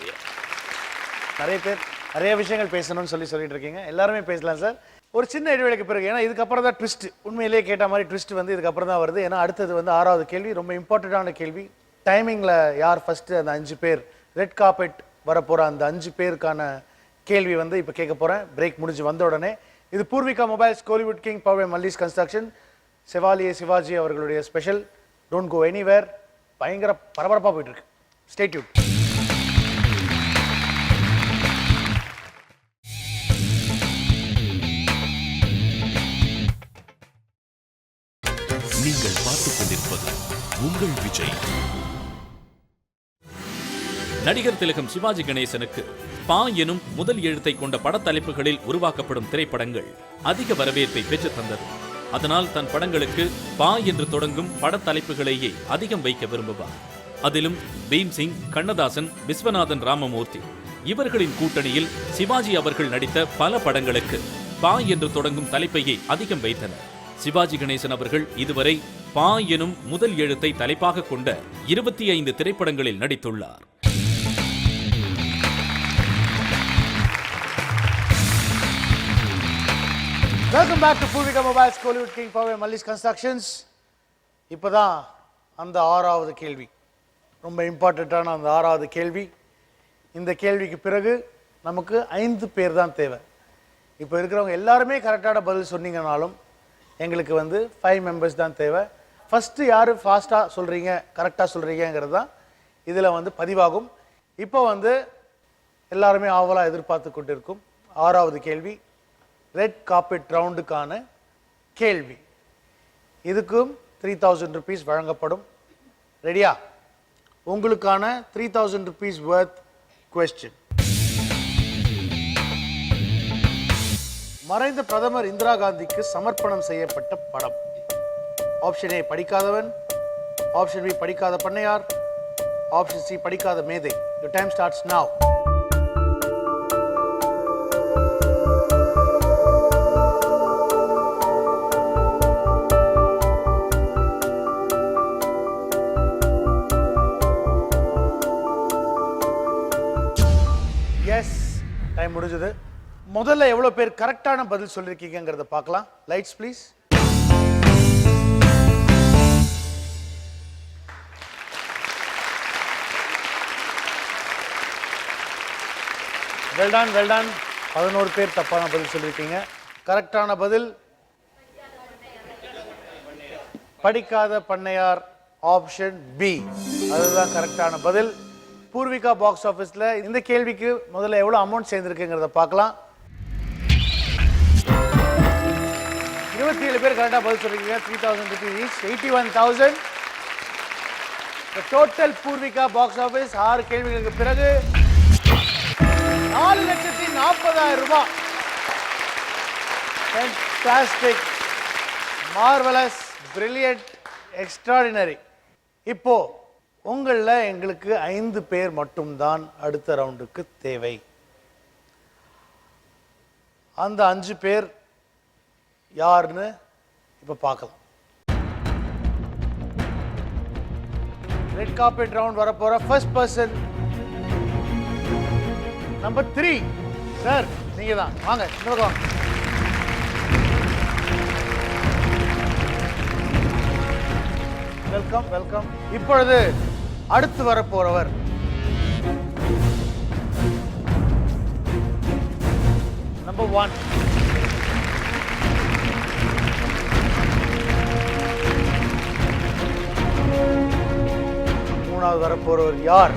நிறைய பேர் நிறைய விஷயங்கள் பேசணும்னு சொல்லிட்டு இருக்கீங்க. எல்லாருமே பேசலாம் சார். ஒரு சின்ன இடைவெளிக்கு பிறகு, ஏன்னா இதுக்கப்புறம் தான் ட்விஸ்ட், உண்மையிலேயே கேட்ட மாதிரி ட்விஸ்ட் வந்து இதுக்கப்புறம் தான் வருது. ஏன்னா அடுத்தது வந்து 6வது கேள்வி, ரொம்ப இம்பார்ட்டண்ட்டான கேள்வி. டைமிங்கில் யார் ஃபஸ்ட்டு அந்த 5 பேர் ரெட் கார்பெட் வரப்போகிற அந்த 5 பேருக்கான கேள்வி வந்து இப்போ கேட்க போகிறேன். பிரேக் முடிஞ்சு வந்த உடனே. இது Poorvika mobiles, Kollywood king, power Mallis construction, Chevalier Sivaji அவர்களுடைய ஸ்பெஷல். Don't go anywhere. பயங்கர பரபரப்பாக போயிட்டு இருக்கு. Stay tune. நீங்கள் பார்த்துக் கொண்டிருப்பது உங்கள் விஜய். நடிகர் திலகம் சிவாஜி கணேசனுக்கு பா எனும் முதல் எழுத்தை கொண்ட படத்தலைப்புகளில் உருவாக்கப்படும் திரைப்படங்கள் அதிக வரவேற்பை பெற்று தந்தது. அதனால் தன் படங்களுக்கு பா என்று தொடங்கும் படத்தலைப்புகளையே அதிகம் வைக்க விரும்புவார். அதிலும் பீம்சிங், கண்ணதாசன், விஸ்வநாதன் ராமமூர்த்தி இவர்களின் கூட்டணியில் சிவாஜி அவர்கள் நடித்த பல படங்களுக்கு பா என்று தொடங்கும் தலைப்பையே அதிகம் வைத்தனர். சிவாஜி கணேசன் அவர்கள் இதுவரை பா எனும் முதல் எழுத்தை தலைப்பாக கொண்ட 25 திரைப்படங்களில் நடித்துள்ளார். Welcome back to Poorvika mobiles, Kollywood king, power Mallis constructions. இப்போதான் அந்த 6வது கேள்வி, ரொம்ப இம்பார்ட்டண்ட்டான அந்த 6வது கேள்வி. இந்த கேள்விக்கு பிறகு நமக்கு 5 பேர் தான் தேவை. இப்போ இருக்கிறவங்க எல்லாருமே கரெக்டான பதில் சொன்னீங்கனாலும் எங்களுக்கு வந்து 5 மெம்பர்ஸ் தான் தேவை. ஃபஸ்ட்டு யார் ஃபாஸ்ட்டாக சொல்கிறீங்க, கரெக்டாக சொல்கிறீங்கிறது தான் இதில் வந்து பதிவாகும். இப்போ வந்து எல்லாருமே ஆவலாக எதிர்பார்த்து கொண்டிருக்கும் 6வது கேள்வி, ரெட் கார்பெட் ரவுண்டுக்கான கேள்வி. இதுக்கும் 3000 rupees வழங்கப்படும். ரெடியா? உங்களுக்கான 3000 rupees worth question. மறைந்த பிரதமர் இந்திரா காந்திக்கு சமர்ப்பணம் செய்யப்பட்ட படம். Option A Padikkathavan, option B படிக்காத பண்ணையார், ஆப்ஷன் சி படிக்காத மேதை. Your time starts now. Yes, time முடிஞ்சது. முதல்ல எவ்வளவு பேர் கரெக்டான பதில் சொல்லிருக்கீங்கிறத பார்க்கலாம். Lights please. வெல்டான் வெல்டான். 11 பேர் தப்பான பதில் சொல்லியிருக்கீங்க. கரெக்டான பதில் படிக்காத பண்ணையார், ஆப்ஷன் பி. அதுதான் கரெக்டான பதில். பூர்விகா பாக்ஸ் ஆஃபீஸில் இந்த கேள்விக்கு முதல்ல எவ்வளோ அமௌண்ட் சேர்ந்துருக்குங்கிறத பார்க்கலாம். 27 பேர் கரெக்டாக பதில் சொல்லிருக்கீங்க. 3000 rupees each, 81,000. Total Poorvika box office 6 கேள்விகளுக்கு பிறகு 4,40,000 ரூபாய். Fantastic, marvellous, brilliant, extraordinary. இப்போ உங்களில் எங்களுக்கு 5 பேர் மட்டும்தான் அடுத்த ரவுண்டுக்கு தேவை. அந்த 5 பேர் யாருன்னு இப்போ பார்க்கலாம். ரெட் கார்பெட் ரவுண்ட் வரப்போற ஃபர்ஸ்ட் பர்சன் நம்பர் 3. சார் நீங்க தான், வாங்க இந்த பக்கம் வாங்க. Welcome welcome. இப்பொழுது அடுத்து வரப்போறவர் நம்பர் 1. மூணாவது வரப்போறவர் யார்?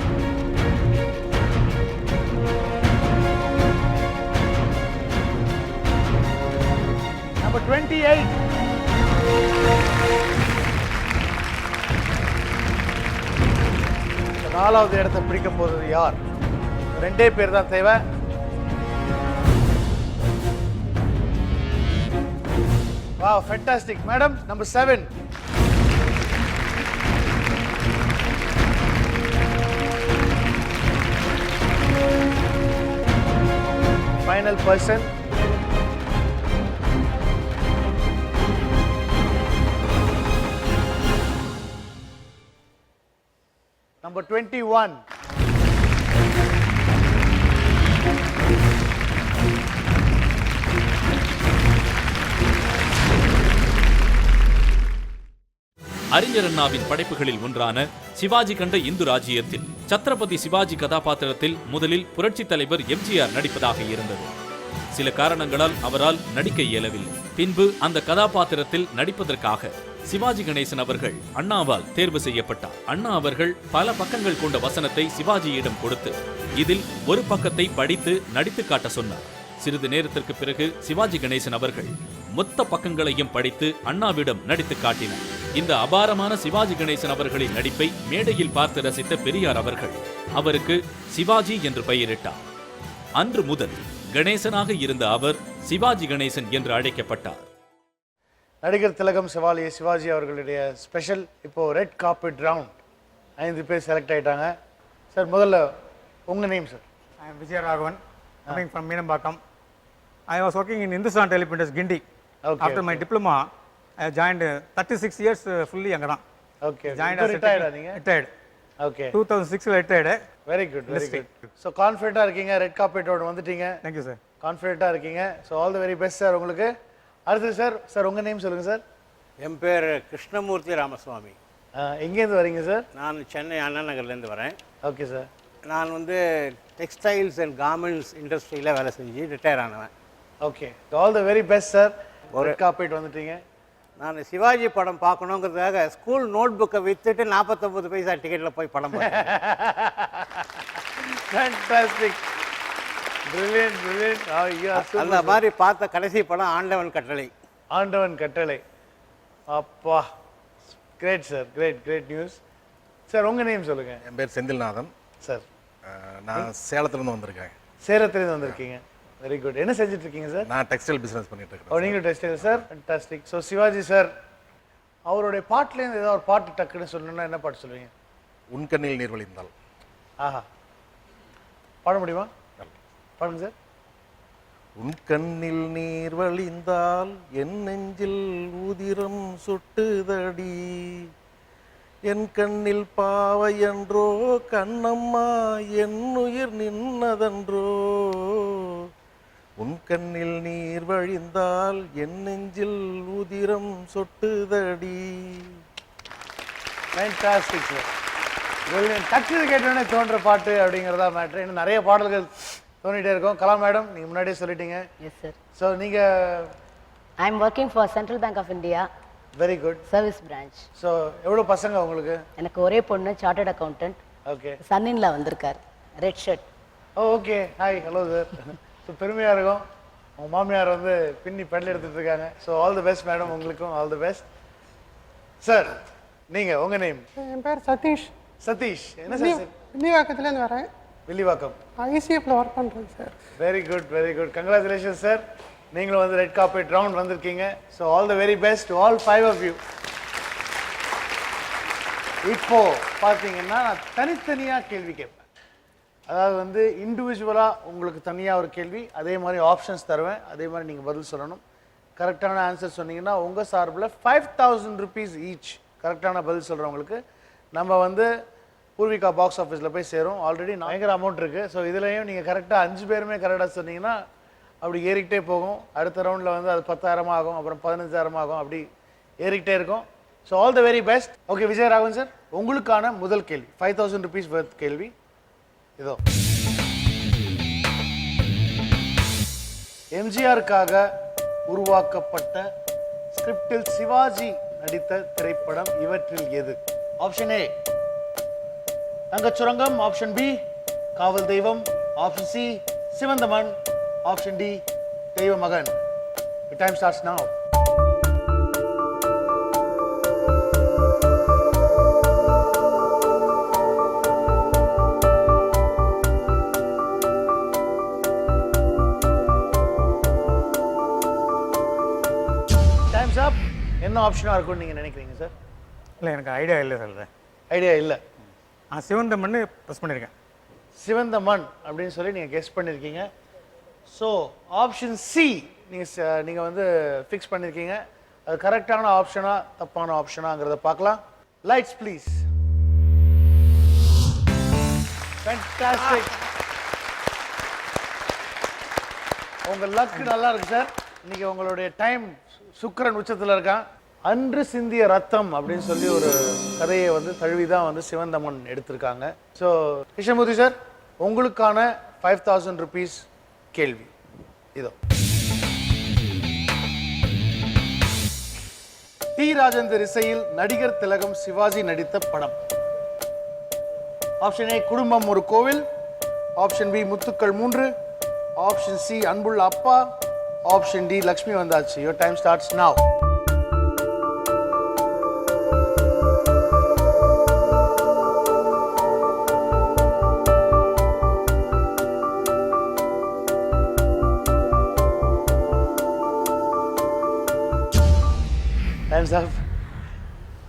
நம்பர் 28. நாலாவது இடத்தை பிடிக்க போறது யார்? 2 பேர் தான் தேவை. Wow, fantastic. Madam, number 7. Final person. Number 21. அறிஞர் அண்ணாவின் படைப்புகளில் ஒன்றான சிவாஜி கண்ட இந்து ராஜ்ஜியத்தில் சத்ரபதி சிவாஜி கதாபாத்திரத்தில் முதலில் புரட்சித் தலைவர் எம்ஜிஆர் நடிப்பதாக இருந்தது. சில காரணங்களால் அவரால் நடிக்க இயலவில்லை. பின்பு அந்த கதாபாத்திரத்தில் நடிப்பதற்காக சிவாஜி கணேசன் அவர்கள் அண்ணாவால் தேர்வு செய்யப்பட்டார். அண்ணா அவர்கள் பல பக்கங்கள் கொண்ட வசனத்தை சிவாஜியிடம் கொடுத்து இதில் ஒரு பக்கத்தை படித்து நடித்து காட்ட சொன்னார். சிறிது நேரத்திற்கு பிறகு சிவாஜி கணேசன் அவர்கள் மொத்த பக்கங்களையும் படித்து அண்ணாவிடம் நடித்து காட்டினார். இந்த அபாரமான சிவாஜி கணேசன் அவர்களின் நடிப்பை மேடையில் பார்த்து ரசித்த பெரியார் அவர்கள் அவருக்கு சிவாஜி என்று பெயரிட்டார். அன்று முதல் கணேசனாக இருந்த அவர் சிவாஜி கணேசன் என்று அழைக்கப்பட்டார். நடிகர் திலகம் செவாலிய சிவாஜி அவர்களுடைய ஸ்பெஷல் இப்போ ரெட் கார்பெட் ரவுண்ட் 5 பேர் செலக்ட் ஆயிட்டாங்க. சார் முதல்ல உங்க name sir? I am Vijayaraghavan, coming from Meenambakkam. I was working in Hindustan Teleprinters, Gindi. Okay, After my diploma, I joined 36 years fully அங்கே தான். ஓகே. Joined as a ரிட்டையர்டா நீங்க? Retired. Okay. 2006 retired. Very good very good. So கான்ஃபிடென்ட்டாக இருக்கீங்க, red கார்பெட்டோட வந்துட்டீங்க. Thank you sir. கான்ஃபிடென்ட்டாக இருக்கீங்க. So all the very best sir உங்களுக்கு. அடுத்து சார், சார் உங்கள் நேம் சொல்லுங்கள் சார். என் பேர் கிருஷ்ணமூர்த்தி ராமசுவாமி. எங்கேருந்து வரீங்க சார்? நான் சென்னை அண்ணா நகர்லேருந்து வரேன். Okay sir. நான் வந்து டெக்ஸ்டைல்ஸ் அண்ட் கார்மெண்ட்ஸ் இண்டஸ்ட்ரியில் வேலை செஞ்சு ரிட்டையர் ஆனவன். Okay. All the very best sir. Red carpet வந்துட்டீங்க. நான் சிவாஜி படம் பார்க்கணுங்கிறதுக்காக ஸ்கூல் நோட் புக்கை விற்றுட்டு 49 பைசா டிக்கெட்டில் போய் படம் பார்த்தேன். ஃபேண்டாஸ்டிக். Brilliant brilliant. அந்த மாதிரி பார்த்த கடைசி படம் ஆண்டவன் கட்டளை. ஆண்டவன் கட்டளை. அப்பா, great sir, great great news. Sir உங்கள் நேம் சொல்லுங்கள். என் பேர் செந்தில்நாதன் சார். நான் சேலத்துலேருந்து வந்திருக்கேன். சேலத்துலேருந்து வந்திருக்கீங்க. Very good. என்ன செஞ்சுட்டு இருக்கீங்க சார்? நான் டெக்ஸ்டைல் பிஸ்னஸ் பண்ணிட்டு இருக்கேன். ஓ, நீங்களும் textile sir. Fantastic. So Sivaji sir அவருடைய பாட்டுலேருந்து ஏதாவது ஒரு பாட்டு டக்குன்னு சொல்லணும்னா என்ன பாட்டு சொல்லுவீங்க? உன் கண்ணில் நீர் வழிந்தால். ஆஹா, பாட முடியுமா? பாடுங்க சார். உன் கண்ணில் நீர் வழிந்தால் என் நெஞ்சில் உதிரம் சொட்டுதடி, என் கண்ணில் பாவை என்றோ கண்ணம்மா என் உயிர் நின்னதன்றோ, உன் கண்ணில் நீர் வழிந்தால் என் நெஞ்சில் உதிரம் சொட்டுதடி. Fantastic sir. டக்குன்னு கேட்டோடனே தோன்ற பாட்டு அப்படிங்கிறதா மேட்ரு. இன்னும் நிறைய பாடல்கள் தோண்டிகிட்டே இருக்கோம். கலா மேடம், நீங்கள் முன்னாடியே சொல்லிட்டீங்க. S sir. ஸோ நீங்கள்? I am working for Central Bank of India. Very good. Service branch. So எவ்வளோ பசங்க உங்களுக்கு? எனக்கு ஒரே பொண்ணு, சார்ட்டர்ட் அக்கௌண்டன்ட். ஓகே. சன்னின்ல வந்திருக்கார், red shirt. Okay, hi, hello sir. So பெருமையாக இருக்கும். உங்கள் மாமியார் வந்து பின்னி பெடல் எடுத்துகிட்டு இருக்காங்க. So all the best madam, உங்களுக்கும் ஆல் தி பெஸ்ட். சார் நீங்கள் உங்கள் நேம்? என் பேர் சதீஷ். சதீஷ். என்ன சார்? வில்லிவாக்கத்துலேருந்து வரேன். வில்லிவாக்கம். ஐசிஎஃப்ல ஒர்க் பண்ணுறேன் sir. Very good very good. Congratulation sir. நீங்களும் வந்து ரெட் கார்பெட் ரவுண்ட் வந்திருக்கீங்க. So all the very best to all 5 of you. இப்போ பார்த்தீங்கன்னா நான் தனித்தனியாக கேள்வி கேட்பேன். அதாவது வந்து இண்டிவிஜுவலாக உங்களுக்கு தனியாக ஒரு கேள்வி, அதே மாதிரி ஆப்ஷன்ஸ் தருவேன், அதே மாதிரி நீங்கள் பதில் சொல்லணும். கரெக்டான ஆன்சர் சொன்னீங்கன்னா உங்கள் சார்பில் 5000 rupees ஈச். கரெக்டான பதில் சொல்கிறவங்களுக்கு நம்ம வந்து பூர்விகா பாக்ஸ் ஆஃபீஸில் போய் சேரும். ஆல்ரெடி பயங்கர அமௌண்ட் இருக்குது. ஸோ இதுலேயும் நீங்கள் கரெக்டாக 5 பேருமே கரெக்டாக சொன்னீங்கன்னா அப்படி ஏறிக்கிட்டே போகும். அடுத்த ரவுண்டில் வந்து அது 10,000 ஆகும், அப்புறம் 15,000 ஆகும், அப்படி ஏறிக்கிட்டே இருக்கும். So all the very best. Okay Vijayaraghavan sir, உங்களுக்கான முதல் கேள்வி 5000 rupees worth கேள்வி இதோ. எம்ஜிஆருக்காக உருவாக்கப்பட்ட ஸ்கிரிப்டில் சிவாஜி நடித்த திரைப்படம் இவற்றில் எது? ஆப்ஷன் ஏ தங்கச்சுரங்கம், ஆப்ஷன் பி காவல் தெய்வம், ஆப்ஷன் சி சிவந்தமன், ஆப்ஷன் டி தெய்வ மகன். The time starts now. Time's up. என்ன ஆப்ஷனாக இருக்கும்னு நீங்கள் நினைக்கிறீங்க சார்? இல்லை, எனக்கு ஐடியா இல்லை சார். ஐடியா இல்லை. சிவந்த மண் ப்ரெஸ் பண்ணியிருக்கேன். சிவந்த மண் அப்படின்னு சொல்லி நீங்கள் கெஸ் பண்ணியிருக்கீங்க. ஸோ ஆப்ஷன் சி நீங்கள் வந்து ஃபிக்ஸ் பண்ணியிருக்கீங்க. அது கரெக்டான ஆப்ஷனா தப்பான ஆப்ஷனாங்கிறத பார்க்கலாம். Lights please. ஃபேண்டாஸ்டிக். உங்கள் லக் நல்லா இருக்கு சார். இன்னைக்கு உங்களுடைய டைம் சுக்கிரன் உச்சத்தில் இருக்கான். அன்று சிந்திய ரத்தம் அப்படின்னு சொல்லி ஒரு கதையை வந்து தழுவி தான் வந்து சிவந்தமன் எடுத்திருக்காங்க. ஸோ கிருஷ்ணமூர்த்தி சார், உங்களுக்கான 5000 rupees கேள்வி இதோ. டி ராஜேந்தர் இசையில் நடிகர் திலகம் சிவாஜி நடித்த படம். ஆப்ஷன் ஏ குடும்பம் ஒரு கோவில், ஆப்ஷன் பி முத்துக்கள் 3, ஆப்ஷன் சி அன்புள்ள அப்பா, ஆப்ஷன் டி லக்ஷ்மி வந்தாச்சு. Your time starts now.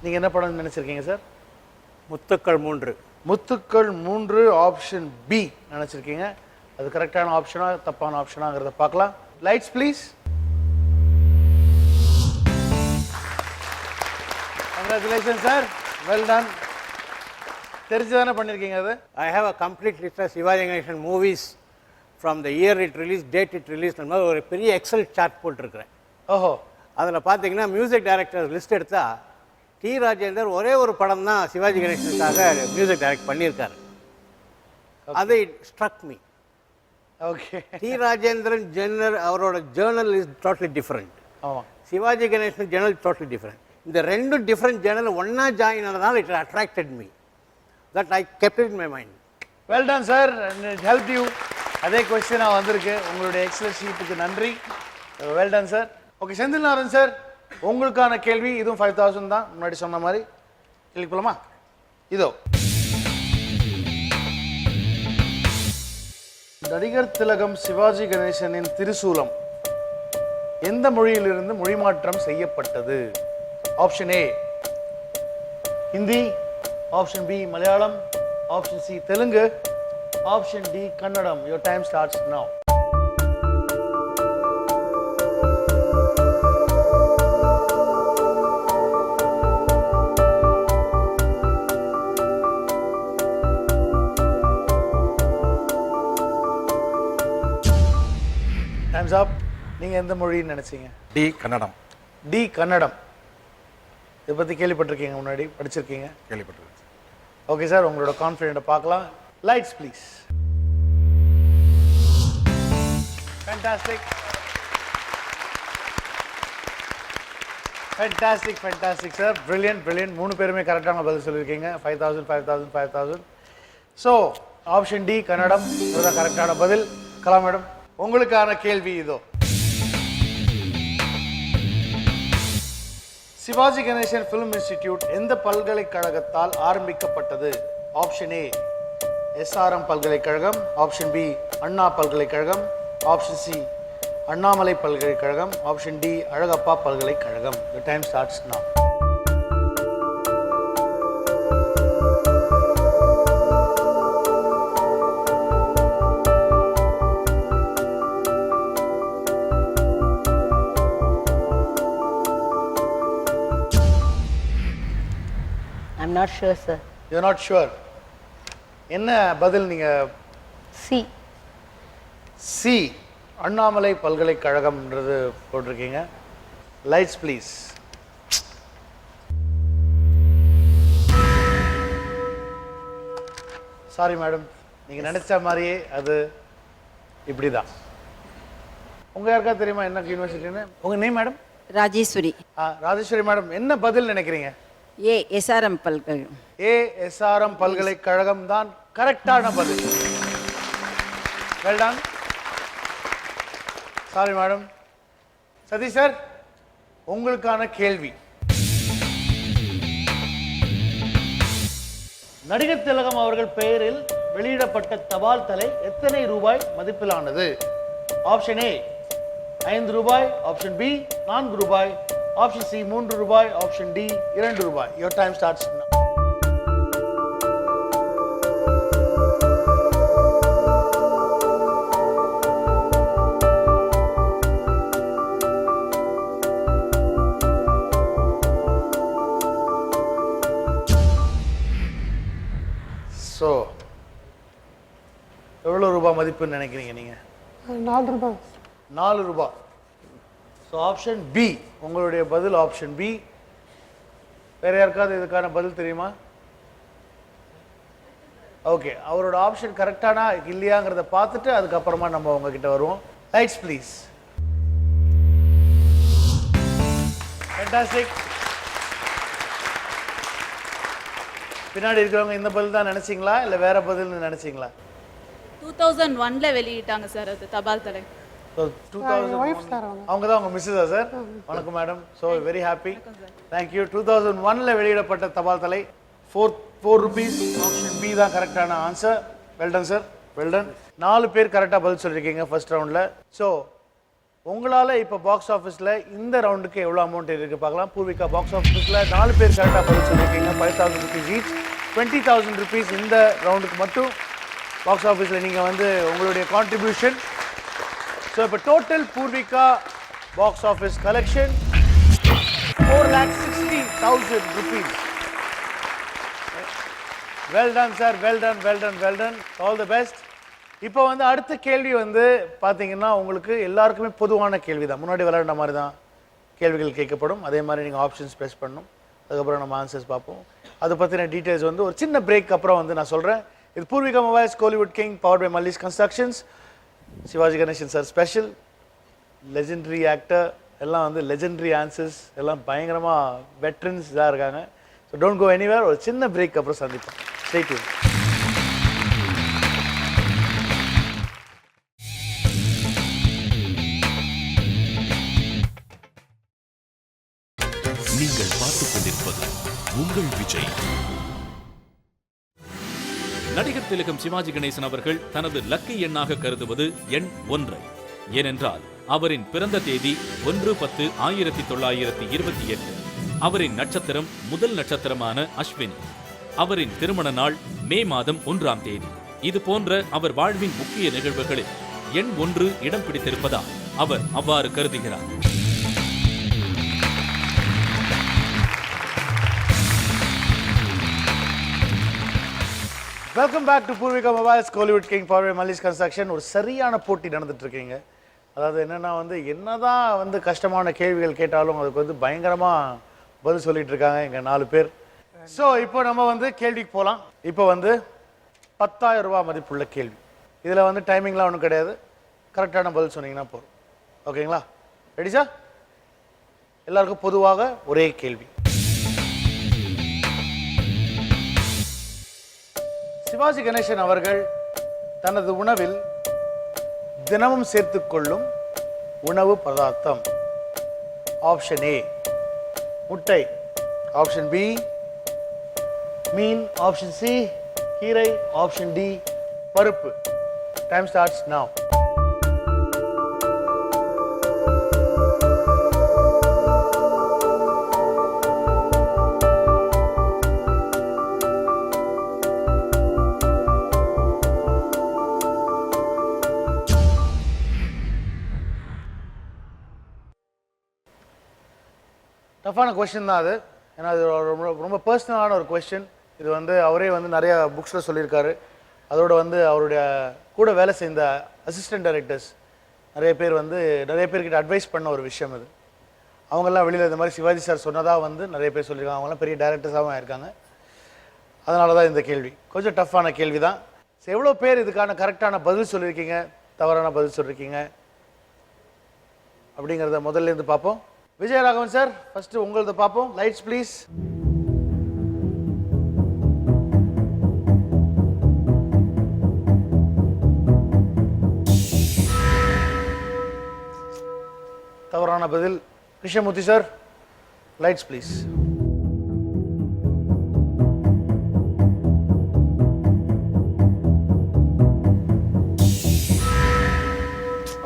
நீங்க என்ன படம் நினைச்சிருக்கீங்க சார்? முத்துக்கள் 3. முத்துக்கள் 3 ஆப்ஷன் பி நினைச்சிருக்கீங்க. அது கரெக்டான ஆப்ஷனா தப்பான ஆப்ஷனாங்கிறத பார்க்கலாம். Lights please. Congratulation sir, well done. தெரிஞ்சுதானே பண்ணியிருக்கீங்க அது? I have a complete list of Sivaji Ganesan movies from the year it release, date it release, அந்த மாதிரி ஒரு பெரிய எக்ஸல் சார்ட் போட்டிருக்கிறேன். ஓஹோ. அதில் பார்த்தீங்கன்னா மியூசிக் டைரக்டர் லிஸ்ட் எடுத்தால் டி ராஜேந்தர் ஒரே ஒரு படம் தான் சிவாஜி கணேசனுக்காக மியூசிக் டைரக்ட் பண்ணியிருக்காரு. அது it struck me. Okay. T Rajendran அவரோட ஜேர்னல் இஸ் டோட்டலி டிஃப்ரெண்ட். ஆமாம். Sivaji Ganesan journal totally different. இந்த ரெண்டும் டிஃப்ரெண்ட் ஜேர்னல் ஒன்றா ஜாயின் ஆனதால் it attracted me. That I kept it in my mind. Well done sir, help you. அதே கொஸ்டினாக வந்திருக்கு. உங்களுடைய எக்ஸல் ஷீட்டுக்கு நன்றி. Well done sir. Okay Senthil Narayan sir, உங்களுக்கான கேள்வி இதுவும் 5000 தான். முன்னாடி சொன்ன மாதிரி கேள்வி போலாமா? இதோ. நடிகர் திலகம் சிவாஜி கணேசனின் திரிசூலம் எந்த மொழியிலிருந்து மொழிமாற்றம் செய்யப்பட்டது? Option A Hindi, option B Malayalam, option C Telugu, option D Kannada. Your time starts now. Times up. நீங்கள் எந்த மொழின்னு நினச்சிங்க? டி கன்னடம். டி கன்னடம். இதை பற்றி கேள்விப்பட்டிருக்கீங்க, முன்னாடி படிச்சிருக்கீங்க? கேள்விப்பட்டிருக்கேன். ஓகே சார், உங்களோட கான்ஃபிடென்ட்டை பார்க்கலாம். Lights please. Fantastic, fantastic, fantastic sir. Brilliant, brilliant. 3 பேருமே கரெக்டான பதில் சொல்லியிருக்கீங்க. 5000, 5000, 5000. ஸோ ஆப்ஷன் டி கன்னடம் இதுதான் கரெக்டான பதில். கலா மேடம், உங்களுக்கான கேள்வி இதோ. சிவாஜி கணேசன் ஃபிலிம் இன்ஸ்டிடியூட் எந்த பல்கலைக்கழகத்தால் ஆரம்பிக்கப்பட்டது? ஆப்ஷன் ஏ எஸ்ஆர்எம் பல்கலைக்கழகம், ஆப்ஷன் பி அண்ணா பல்கலைக்கழகம், ஆப்ஷன் சி அண்ணாமலை பல்கலைக்கழகம், ஆப்ஷன் டி அழகப்பா பல்கலைக்கழகம். The time starts now. not sure, sir. You not sure. என்ன பதில் நீங்கள்? C. சி, அண்ணாமலை பல்கலைக்கழகம்ன்றது போட்டிருக்கீங்க. Lights please. சாரி மேடம், நீங்கள் நினைச்ச மாதிரியே அது இப்படி தான். உங்கள் யாருக்கா தெரியுமா என்ன யூனிவர்சிட்டின்னு? உங்கள் name madam? Rajeswari. Rajeswari madam, என்ன பதில் நினைக்கிறீங்க? எஸ்ஆர்எம் பல்கலைக்கழகம். எஸ்ஆர்எம் பல்கலைக்கழகம் தான் கரெக்டான பதில். Well done. Sorry madam. Satish sir, உங்களுக்கான கேள்வி. நடிகர் திலகம் அவர்கள் பெயரில் வெளியிடப்பட்ட தபால் தலை எத்தனை ரூபாய் மதிப்பிலானது? ஆப்ஷன் ஏ 5 ரூபாய், ஆப்ஷன் பி 4 ரூபாய், ஆப்ஷன் சி 3 ரூபாய், ஆப்ஷன் டி 2 ரூபாய். யுவர் டைம் ஸ்டார்ட்ஸ் நவ. ஸோ எவ்வளோ ரூபாய் மதிப்புன்னு நினைக்கிறீங்க நீங்கள்? 4 ரூபாய். 4 ரூபாய். ஸோ ஆப்ஷன் பி உங்களுடைய பதில். Option B. வேற யாருக்காவது இதுக்கான பதில் தெரியுமா? ஓகே, அவரோட ஆப்ஷன் கரெக்டானா இல்லையாங்கிறத பார்த்துட்டு அதுக்கப்புறமா நம்ம உங்ககிட்ட வருவோம். Lights please. ஃபேண்டாஸ்டிக். பின்னாடி இருக்கிறவங்க இந்த பதில் தான் நினைச்சிங்களா இல்லை வேற பதில்னு நினைச்சிங்களா? 2001ல வெளியிட்டாங்க சார் அது தபால் தலை. அவங்க தான் உங்க மிஸ்ஸஸா சார்? வணக்கம் madam. So very happy. Thank you. 2001ல வெளியிடப்பட்ட தபால் தலை 4 rupees. ஆப்ஷன் பி தான் கரெக்டான ஆன்சர். Well done sir, well done. 4 பேர் கரெக்டாக பதில் சொல்லியிருக்கீங்க ஃபர்ஸ்ட் ரவுண்டில். ஸோ உங்களால் இப்போ பாக்ஸ் ஆஃபீஸில் இந்த ரவுண்டுக்கு எவ்வளோ அமௌண்ட் இருக்குது பார்க்கலாம். பூர்விகா பாக்ஸ் ஆஃபீஸில் 4 பேர் கரெக்டாக பதில் சொல்லியிருக்கீங்க. 5,000 rupees ஈச். 20,000 rupees இந்த ரவுண்டுக்கு மட்டும் பாக்ஸ் ஆஃபீஸில் நீங்கள் வந்து உங்களுடைய கான்ட்ரிபியூஷன். ஸோ இப்போ total Poorvika box office collection 4,60,000 rupees. Well done sir, well done, well done, well ton. All the best. இப்போ வந்து அடுத்த கேள்வி வந்து பார்த்தீங்கன்னா உங்களுக்கு எல்லாருக்குமே பொதுவான கேள்வி தான். முன்னாடி விளையாடுற மாதிரி தான் கேள்விகள் கேட்கப்படும். அதே மாதிரி நீங்கள் ஆப்ஷன்ஸ் ப்ரெஸ் பண்ணணும். அதுக்கப்புறம் நம்ம ஆன்சர்ஸ் பார்ப்போம். அதை பற்றின டீட்டெயில்ஸ் வந்து ஒரு சின்ன பிரேக் அப்புறம் வந்து நான் சொல்கிறேன். இது Poorvika mobiles Kollywood king powered by Mallis constructions. Sivaji Ganesan sir special. Legendary actor எல்லாம் வந்து லெஜெண்டரி ஆன்சர்ஸ் எல்லாம் பயங்கரமாக வெட்ரன்ஸ் இதாக இருக்காங்க. So don't go anywhere. ஒரு சின்ன பிரேக் அப்புறம் சந்திப்போம். Stay tune. நீங்கள் பார்த்துக் கொண்டிருப்பது உங்கள் விஜய். நடிகர் திலகம் சிவாஜி கணேசன் அவர்கள் தனது லக்கி எண்ணாக கருதுவது எண் 1. ஏனென்றால் அவரின் பிறந்த தேதி 1/10/1928. அவரின் நட்சத்திரம் முதல் நட்சத்திரமான அஸ்வினி. அவரின் திருமண நாள் மே மாதம் 1ஆம் தேதி. இது போன்ற அவர் வாழ்வின் முக்கிய நிகழ்வுகளில் எண் 1 இடம் பிடித்திருப்பதால் அவர் அவ்வாறு கருதுகிறார். Welcome back to Poorvika mobiles Kollywood king power by Mallis construction. ஒரு சரியான போட்டி நடந்துட்டு இருக்கீங்க. அதாவது என்னன்னா வந்து என்னதான் வந்து கஷ்டமான கேள்விகள் கேட்டாலும் அதுக்கு வந்து பயங்கரமாக பதில் சொல்லிட்டு இருக்காங்க எங்க 4 பேர். ஸோ இப்போ நம்ம வந்து கேள்விக்கு போகலாம். இப்போ வந்து 10,000 ரூபாய் மதிப்புள்ள கேள்வி. இதில் வந்து டைமிங்லாம் ஒன்றும் கிடையாது. கரெக்டான பதில் சொன்னீங்கன்னா போதும். ஓகேங்களா? Ready sir? எல்லாருக்கும் பொதுவாக ஒரே கேள்வி. சிவாஜி கணேசன் அவர்கள் தனது உணவில் தினமும் சேர்த்துக்கொள்ளும் உணவு பதார்த்தம். ஆப்ஷன் ஏ முட்டை, ஆப்ஷன் பி மீன், ஆப்ஷன் சி கீரை, ஆப்ஷன் டி பருப்பு. Time starts now. டஃப்பான கொஸ்டின் தான் அது. ஏன்னா அது ரொம்ப ரொம்ப பர்சனலான ஒரு கொஸ்டின். இது வந்து அவரே வந்து நிறைய புக்ஸில் சொல்லியிருக்காரு. அதோட வந்து அவருடைய கூட வேலை செய்த அசிஸ்டன்ட் டைரக்டர்ஸ் நிறைய பேர்கிட்ட அட்வைஸ் பண்ண ஒரு விஷயம் இது. அவங்கெல்லாம் வெளியில் இந்த மாதிரி சிவாஜி சார் சொன்னதாக வந்து நிறைய பேர் சொல்லியிருக்காங்க. அவங்களாம் பெரிய டைரக்டர்ஸாகவும் இருக்காங்க. அதனால தான் இந்த கேள்வி கொஞ்சம் டஃப்பான கேள்வி தான். எவ்வளோ பேர் இதுக்கான கரெக்டான பதில் சொல்லியிருக்கீங்க, தவறான பதில் சொல்லியிருக்கீங்க அப்படிங்கிறத முதல்ல இருந்து பார்ப்போம். விஜயராகவன் சார் ஃபர்ஸ்ட் உங்களது பார்ப்போம். Lights please. தவறான பதில். Krishnamurthy sir lights please.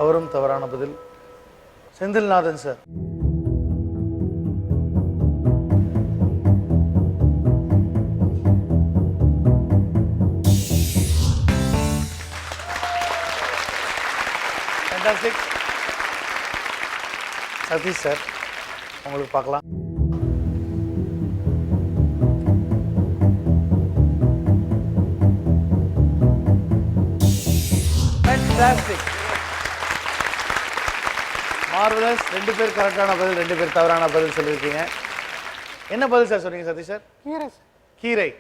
அவரும் தவறான பதில். Senthilnathan sir. Fantastic. Satish sir உங்களுக்கு பார்க்கலாம். Fantastic. மார்வலஸ். 2 பேர் கரெக்டான பதில், 2 பேர் தவறான பதில் சொல்லியிருக்கீங்க. என்ன பதில் சார் சொன்னீங்க சதீஷ் சார்? கீரை.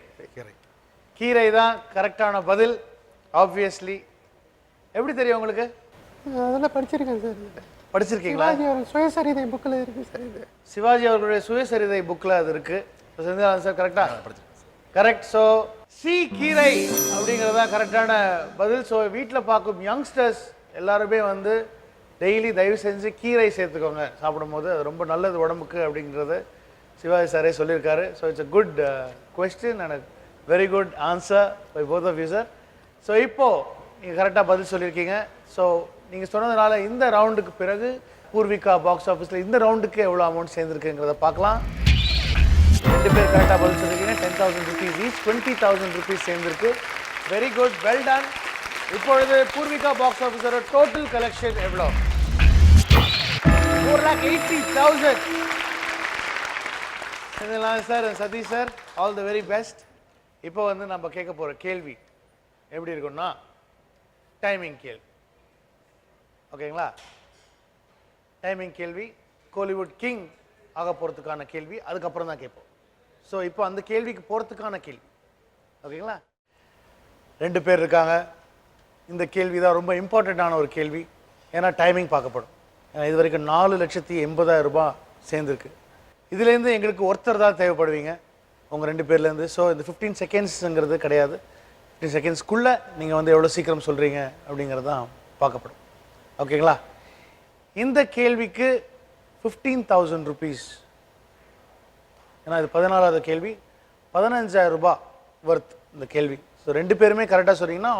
கீரை தான் கரெக்டான பதில். ஆப்வியஸ்லி. எப்படி தெரியும் உங்களுக்கு? அதெல்லாம் படிச்சிருக்கேன் சார். படிச்சிருக்கீங்களா? சுயசரிதை புக்கில் இருக்கு சார். இது சிவாஜி அவர்களுடைய சுயசரிதை புக்கில் அது இருக்கு. செந்தில்நாதன் சார் கரெக்டா? கரெக்ட். ஸோ சி கீரை அப்படிங்கிறது தான் கரெக்டான பதில். ஸோ வீட்டில் பார்க்கும் யங்ஸ்டர்ஸ் எல்லாருமே வந்து டெய்லி தயவு செஞ்சு கீரை சேர்த்துக்கோங்க சாப்பிடும்போது. அது ரொம்ப நல்லது உடம்புக்கு அப்படிங்கிறது சிவாஜி சாரே சொல்லியிருக்காரு. So it's a good question and very good answer by both of you sir. So இப்போது நீங்கள் கரெக்டாக பதில் சொல்லியிருக்கீங்க. ஸோ நீங்கள் சொன்னதுனால இந்த ரவுண்டுக்கு பிறகு பூர்விகா பாக்ஸ் ஆஃபீஸில் இந்த ரவுண்டுக்கு எவ்வளோ அமௌண்ட் சேர்ந்துருக்குங்கிறத பார்க்கலாம். 2 பேர் கரெக்டாக பதில் சொல்லியிருக்கீங்க. 10,000 rupees ஈச், 20,000 rupees சேர்ந்துருக்கு. Very good, well done. இப்பொழுது பூர்விகா பாக்ஸ் ஆஃபீஸரோட டோட்டல் கலெக்ஷன் எவ்வளோ? 4,80,000. Sir, Sathish sir, all the very best. இப்போ வந்து நம்ம கேட்க போகிற கேள்வி எப்படி இருக்குன்னா டைமிங் கேள்வி. ஓகேங்களா? டைமிங் கேள்வி, கோலிவுட் கிங் ஆக போகிறதுக்கான கேள்வி. அதுக்கப்புறம் தான் கேட்போம். ஸோ இப்போ அந்த கேள்விக்கு போகிறதுக்கான கேள்வி. ஓகேங்களா? 2 பேர் இருக்காங்க. இந்த கேள்வி தான் ரொம்ப இம்பார்ட்டண்ட்டான ஒரு கேள்வி. ஏன்னா டைமிங் பார்க்கப்படும். ஏன்னா இது வரைக்கும் 4,80,000 ரூபாய் சேர்ந்துருக்கு. இதுலேருந்து எங்களுக்கு ஒருத்தர் தான் தேவைப்படுவீங்க உங்கள் 2 பேர்லேருந்து. ஸோ இந்த 15 செகண்ட்ஸுங்கிறது கிடையாது. 15 செகண்ட்ஸ்க்குள்ளே நீங்கள் வந்து எவ்வளோ சீக்கிரம் சொல்கிறீங்க அப்படிங்கிறது தான் பார்க்கப்படும். ஓகேங்களா? இந்த கேள்விக்கு 15,000 rupees. ஏன்னா இது 14வது கேள்வி. 15,000 ரூபாய் ஒர்த் இந்த கேள்வி. ஸோ 2 பேருமே கரெக்டாக சொன்னீங்கன்னா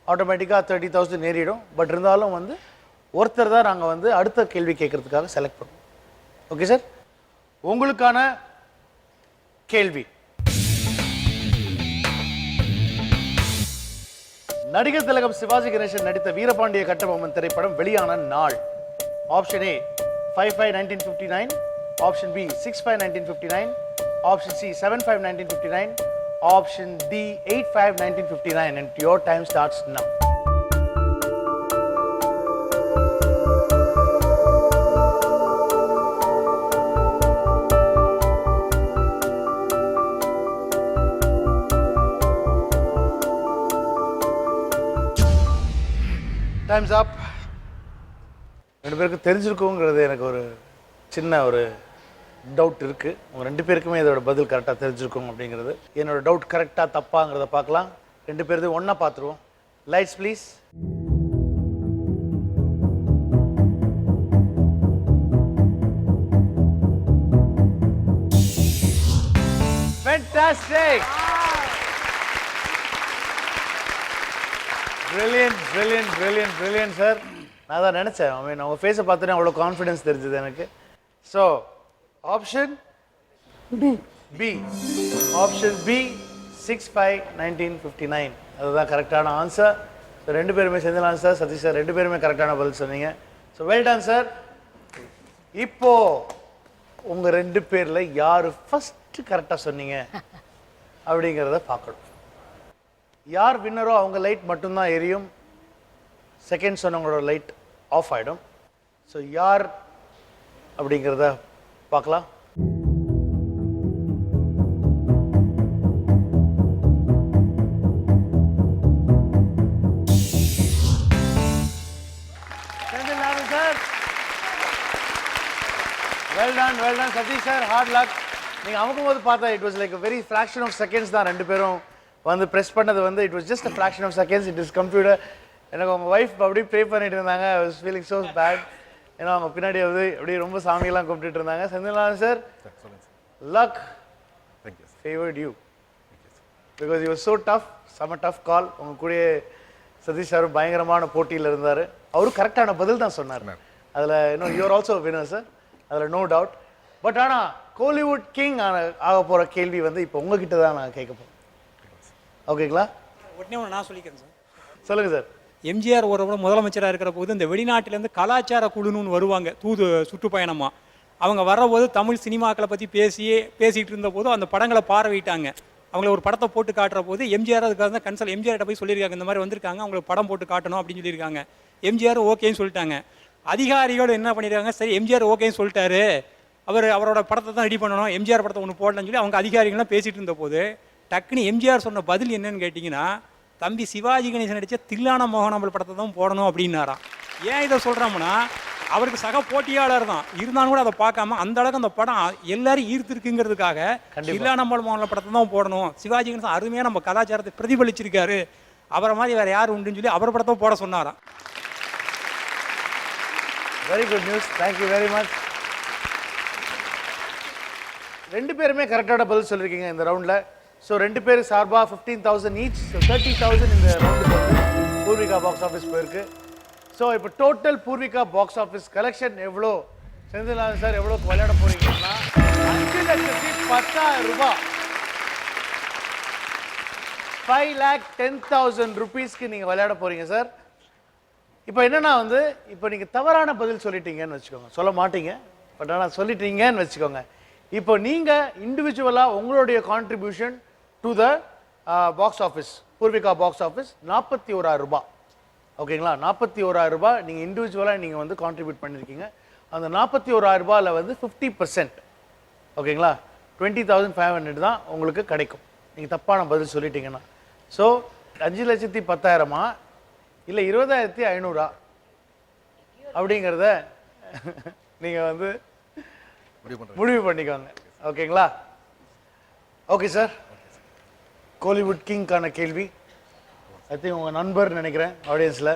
ஆட்டோமேட்டிக்காக 30,000 ஏறிடும். பட் இருந்தாலும் வந்து ஒருத்தர் தான் நாங்கள் வந்து அடுத்த கேள்வி கேட்கறதுக்காக செலக்ட் பண்ணுவோம். Okay sir? உங்களுக்கான கேள்வி, நடிகர் திலகம் சிவாஜி கணேசன் நடித்த வீரபாண்டிய கட்டபொம்மன் திரைப்படம் வெளியான நாள். Option A 5/5/1959, option B 6/5/1959, option C 7/5/1959, option D 8/5/1959. and your time starts now. Times up. 2 பேருக்கு தெரிஞ்சிருக்குங்கிறது எனக்கு ஒரு சின்ன ஒரு டவுட் இருக்குது. உங்கள் 2 பேருக்குமே இதோட பதில் கரெக்டாக தெரிஞ்சிருக்கும் அப்படிங்கிறது என்னோட டவுட். கரெக்டாக தப்பாங்கிறத பார்க்கலாம். 2 பேருக்கு ஒன்றா பார்த்துருவோம். Lights please. Fantastic. Brilliant sir. நான் தான் நினச்சேன். அவங்க ஃபேஸை பார்த்தோன்னே அவ்வளோ கான்ஃபிடன்ஸ் தெரிஞ்சது எனக்கு. So option B, option B 6/5/1959 அதுதான் கரெக்டான ஆன்சர். ஸோ 2 பேருமே செந்தில் சார், சதீஷ் சார் 2 பேருமே கரெக்டான பதில் சொன்னீங்க. So well done sir. இப்போ உங்கள் 2 பேரில் யார் ஃபஸ்ட்டு கரெக்டாக சொன்னீங்க அப்படிங்கிறத பார்க்கணும். யார் வின்னரோ அவங்க லைட் மட்டும்தான் எரியும், செகண்ட் சொன்னவங்களோட லைட் ஆஃப் ஆகிடும். ஸோ யார் அப்படிங்கிறத பார்க்கலாம். Well done Satish sir, hard luck. நீங்கள் அமுக்கும் போது பார்த்தா it was like very fraction of seconds தான் ரெண்டு பேரும் வந்து ப்ரெஸ் பண்ணது வந்து it was just a fraction of seconds. It is computer. எனக்கு அவங்க ஒய்ஃப் அப்படியே ப்ரே பண்ணிட்டு இருந்தாங்க. I was feeling so bad. ஏன்னா அவங்க பின்னாடி வந்து அப்படியே ரொம்ப சாமியெல்லாம் கும்பிட்டுட்டு இருந்தாங்க. Senthilnathan sir, luck favoured you because you was so tough. செம டஃப் கால். உங்க கூட சதீஷ் சாரும் பயங்கரமான போட்டியில் இருந்தார். அவரும் கரெக்டான பதில் தான் சொன்னார். அதில் இன்னும் யூஆர் ஆல்சோ வினர் சார், அதில் நோ டவுட். பட் ஆனால் கோலிவுட் கிங் ஆக போகிற கேள்வி வந்து இப்போ உங்ககிட்ட தான் நான் கேட்க போகிறேன். ஓகேங்களா? உடனே ஒன்று நான் சொல்லிக்கிறேன் சார். சொல்லுங்கள் சார். எம்ஜிஆர் ஒரு முதலமைச்சராக இருக்கிற போது இந்த வெளிநாட்டிலேருந்து கலாச்சார குழுன்னு வருவாங்க சுற்றுப்பயணமாக. அவங்க வர்றபோது தமிழ் சினிமாக்களை பற்றி பேசிகிட்டு இருந்த போது அந்த படங்களை பார்வையிட்டாங்க. அவங்கள ஒரு படத்தை போட்டு காட்டுற போது எம்ஜிஆர் அதுக்காக தான் கன்சல்ட் எம்ஜிஆர்கிட்ட போய் சொல்லியிருக்காங்க, இந்த மாதிரி வந்திருக்காங்க, அவங்களுக்கு படம் போட்டு காட்டணும் அப்படின்னு சொல்லியிருக்காங்க. எம்ஜிஆர் ஓகேன்னு சொல்லிட்டாங்க. அதிகாரிகள் என்ன பண்ணியிருக்காங்க, சரி எம்ஜிஆர் ஓகேன்னு சொல்லிட்டாரு, அவரோட படத்தை தான் ரெடி பண்ணணும், எம்ஜிஆர் படத்தை ஒன்று போடலன்னு சொல்லி அவங்க அதிகாரிகள்லாம் பேசிகிட்டு இருந்த போது டக்குன்னு எம்ஜிஆர் சொன்ன பதில் என்னன்னு கேட்டிங்கன்னா, தம்பி சிவாஜி கணேசன் நடித்த தில்லான மோகனாம்பல் படத்தை தான் போடணும் அப்படின்னாராம். ஏன் இதை சொல்கிறோம்னா, அவருக்கு சக போட்டியாளர் தான் இருந்தாலும் கூட அதை பார்க்காம அந்த அளவுக்கு அந்த படம் எல்லாரும் ஈர்த்திருக்குங்கிறதுக்காக தில்லானம்பாள் மோகனாம்பல் படத்தை தான் போடணும், சிவாஜி கணேசன் அருமையாக நம்ம கலாச்சாரத்தை பிரதிபலிச்சிருக்காரு, அவரை மாதிரி வேறு யார் உண்டுன்னு சொல்லி அவர் படத்தை போட சொன்னாராம். Very good news. Thank you very much. ரெண்டு பேருமே கரெக்டான பதில் சொல்லியிருக்கீங்க இந்த ரவுண்டில். ஸோ ரெண்டு பேர் சார்பாக 15,000 ஈச், ஸோ 30,000 இந்த ரவுண்டுக்கு வந்து பூர்விகா பாக்ஸ் ஆஃபீஸ் போயிருக்கு. ஸோ இப்போ total Poorvika box office collection எவ்வளோ, செந்தில்நாதன் சார் எவ்வளோக்கு விளையாட போறீங்கன்னா 5,10,000 ரூபாய், 5,10,000 rupeesக்கு நீங்கள் விளையாட போறீங்க சார். இப்போ என்னன்னா வந்து இப்போ நீங்கள் தவறான பதில் சொல்லிட்டீங்கன்னு வச்சுக்கோங்க, சொல்ல மாட்டீங்க பட் ஆனால் சொல்லிட்டீங்கன்னு வச்சுக்கோங்க. இப்போ நீங்கள் இண்டிவிஜுவலாக உங்களுடைய contribution to the box office, Poorvika box office 41,000 ரூபாய். ஓகேங்களா? 41,000 ரூபாய் நீங்கள் இண்டிவிஜுவலாக நீங்கள் வந்து கான்ட்ரிபியூட் பண்ணியிருக்கீங்க. அந்த 41,000 ரூபாயில் வந்து 50%, ஓகேங்களா, 20,500 தான் உங்களுக்கு கிடைக்கும் நீங்கள் தப்பான பதில் சொல்லிட்டீங்கன்னா. ஸோ 5,10,000 இல்லை 20,500 அப்படிங்கிறத நீங்கள் வந்து முடிவு பண்ணிக்கோங்க. ஓகேங்களா? Okay sir. கோலிவுட் கிங்கான கேள்வி ஐ திங்க் உங்கள் நண்பர் நினைக்கிறேன் ஆடியன்ஸில்.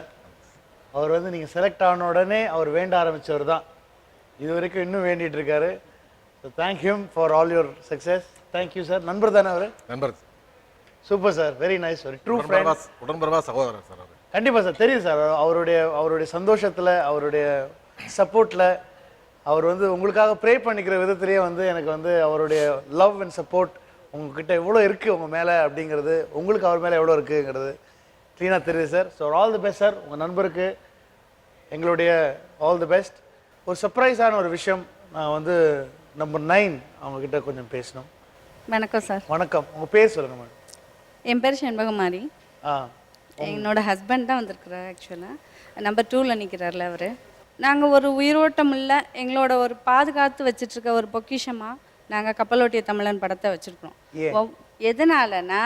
அவர் வந்து நீங்கள் செலக்ட் ஆன உடனே அவர் வேண்ட ஆரம்பித்தவர் தான், இது வரைக்கும் இன்னும் வேண்டிகிட்டு இருக்காரு. So thank him for all your success. Thank you sir. நண்பர் தானே அவர்? நண்பர். Super sir, very nice. ஒரு ட்ரூ ஃப்ரெண்ட், உடன்பிறவா சகோதரர் சார். கண்டிப்பாக சார், தெரியும் சார். அவருடைய சந்தோஷத்தில், அவருடைய சப்போர்ட்டில், அவர் வந்து உங்களுக்காக ப்ரே பண்ணிக்கிற விதத்திலேயே வந்து எனக்கு வந்து அவருடைய லவ் அண்ட் சப்போர்ட் உங்ககிட்ட எவ்வளோ இருக்குது உங்கள் மேலே அப்படிங்கிறது, உங்களுக்கு அவர் மேலே எவ்வளோ இருக்குங்கிறது க்ளீனாக தெரியுது sir. So all the best sir. உங்கள் நண்பருக்கு எங்களுடைய ஆல் தி பெஸ்ட். ஒரு சர்ப்ரைஸான ஒரு விஷயம், நான் வந்து நம்பர் 9 அவங்கக்கிட்ட கொஞ்சம் பேசணும். வணக்கம் சார். வணக்கம். உங்கள் பேர் சொல்லுங்கள் மேடம். என் பேர் செண்பகமாரி. என்னோட ஹஸ்பண்ட் தான் வந்திருக்கிறார். ஆக்சுவலாக நம்பர் 2ல் நிற்கிறார்ல அவர். நாங்கள் ஒரு உயிரோட்டம் இல்லை, எங்களோட ஒரு பாதுகாத்து வச்சிட்ருக்க ஒரு பொக்கிஷமாக நாங்கள் கப்பலோட்டிய தமிழன் படத்தை வச்சுருக்கிறோம். எதனாலனா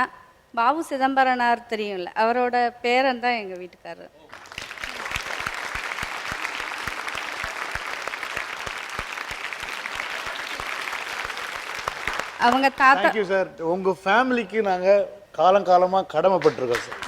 பாபு சிதம்பரனார் தெரியும்ல, அவரோட பேரன் தான் எங்கள் வீட்டுக்காரர். அவங்க தாத்தா. Thank you sir. உங்கள் ஃபேமிலிக்கு நாங்கள் காலங்காலமாக கடமைப்பட்டிருக்கோம் சார்.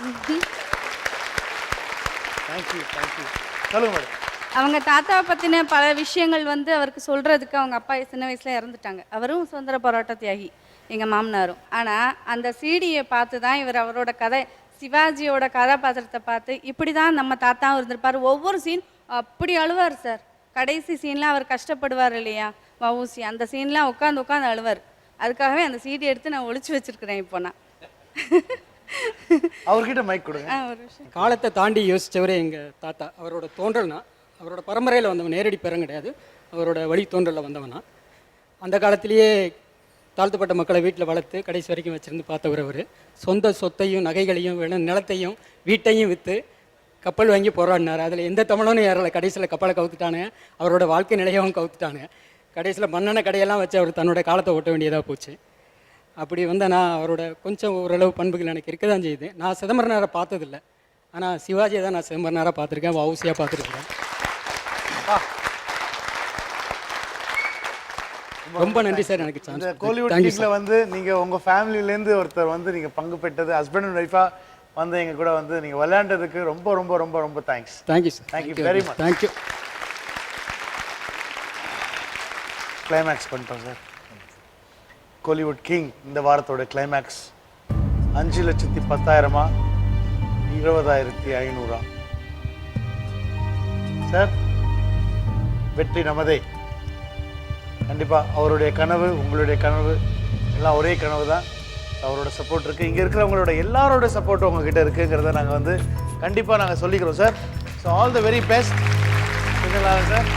Thank you thank you. சொல்லுங்க மேடம். அவங்க தாத்தாவை பற்றின பல விஷயங்கள் வந்து அவருக்கு சொல்கிறதுக்கு அவங்க அப்பா சின்ன வயசில் இறந்துட்டாங்க. அவரும் சுதந்திர போராட்ட தியாகி, எங்கள் மாமனாரும். ஆனால் அந்த சிடியை பார்த்து தான் இவர் அவரோட கதை, சிவாஜியோட கதாபாத்திரத்தை பார்த்து இப்படி தான் நம்ம தாத்தாவும் இருந்திருப்பார். ஒவ்வொரு சீன் அப்படி அழுவார் சார். கடைசி சீன்லாம் அவர் கஷ்டப்படுவார் இல்லையா, வவுசி, அந்த சீன்லாம் உட்காந்து அழுவார். அதுக்காகவே அந்த சிடி எடுத்து நான் ஒளிச்சு வச்சிருக்கிறேன். இப்போ நான் அவர்கிட்ட மைக் கொடுங்க. காலத்தை தாண்டி யோசித்தவரே எங்கள் தாத்தா. அவரோட தோன்றல்னா, அவரோட பரம்பரையில் வந்தவன், நேரடி பேரம் கிடையாது, அவரோட வழி தோன்றலில் வந்தவனா. அந்த காலத்திலேயே தாழ்த்தப்பட்ட மக்களை வீட்டில் வளர்த்து கடைசி வரைக்கும் வச்சுருந்து பார்த்தவர் அவர். சொந்த சொத்தையும் நகைகளையும் நிலத்தையும் வீட்டையும் விற்று கப்பல் வாங்கி போராடினார். அதில் எந்த தமிழனும் ஏறலை. கடைசியில் கப்பலை கவுத்துட்டானு, அவரோட வாழ்க்கை நிலையவும் கவுத்துட்டானு. கடைசியில் மண்ணெண்ணெய் கடையெல்லாம் வச்சு அவர் தன்னோட காலத்தை ஓட்ட வேண்டியதாக போச்சு. அப்படி நான் அவரோட கொஞ்சம் ஓரளவு பண்புகள் எனக்கு இருக்க தான் செய்யுது. நான் சிதம்பரனாரை பார்த்ததில்லை, ஆனால் சிவாஜியை தான் நான் சிதம்பரனாராக பார்த்துருக்கேன், வவுசியாக பார்த்துருக்கேன். ரொம்ப நன்றி சார் எனக்கு சான்ஸ். இந்த கோலிவுட் கிங்ல வந்து நீங்க உங்க ஃபேமிலிலேருந்து ஒருத்தர் வந்து நீங்க பங்கு பெற்றது, ஹஸ்பண்ட் அண்ட் ஒய்ஃபா வந்து எங்க கூட வந்து நீங்க விளையாண்டதுக்கு ரொம்ப ரொம்ப ரொம்ப ரொம்ப thanks. Thank you sir. Thank you very much. Thank you. Climax பண்ணிட்டோம் சார். கோலிவுட் கிங் இந்த வாரத்தோட கிளைமேக்ஸ் 5,10,000 20,500 சார். வெற்றி நமதே. கண்டிப்பாக அவருடைய கனவு, உங்களுடைய கனவு எல்லாம் ஒரே கனவு தான். அவரோட சப்போர்ட் இருக்குது, இங்கே இருக்கிறவங்களோட எல்லாரோட சப்போர்ட்டும் உங்ககிட்ட இருக்குங்கிறத நாங்கள் வந்து கண்டிப்பாக நாங்கள் சொல்லிக்கிறோம் sir. So all the very best. Sir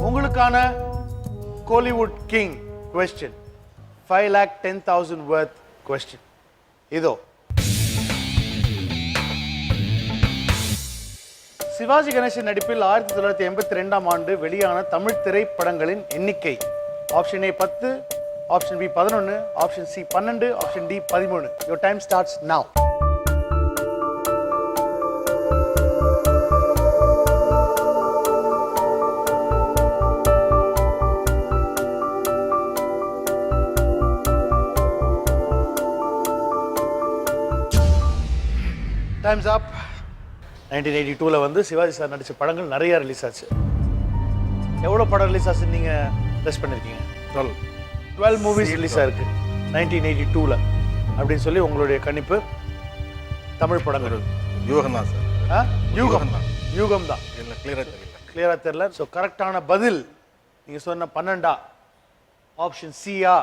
உங்களுக்கான Kollywood king question 5,10,000 worth question இதோ. சிவாஜி கணேசன் நடிப்பில் 1982ஆம் ஆண்டு வெளியான தமிழ் திரைப்படங்களின் எண்ணிக்கை. Option A 10, option B 11, option C 12, option D 13. Your time starts now. Times up. 1982 வந்து சிவாஜி சார் நடித்த படங்கள் நிறைய ரிலீஸ் ஆச்சு. எவ்வளோ படம் ரிலீஸ் ஆச்சு நீங்கள் டெஸ்ட் பண்ணியிருக்கீங்க? 12 மூவிஸ் ரிலீஸ் ஆயிருக்கு 1982 அப்படின்னு சொல்லி உங்களுடைய கணிப்பு. தமிழ் படங்கள் யூகம் தான் சார். யூகம் தான். யூகம் தான். இல்லை கிளியராக தெரியல. ஸோ கரெக்டான பதில் நீங்கள் சொன்ன 12 ஆப்ஷன் சியா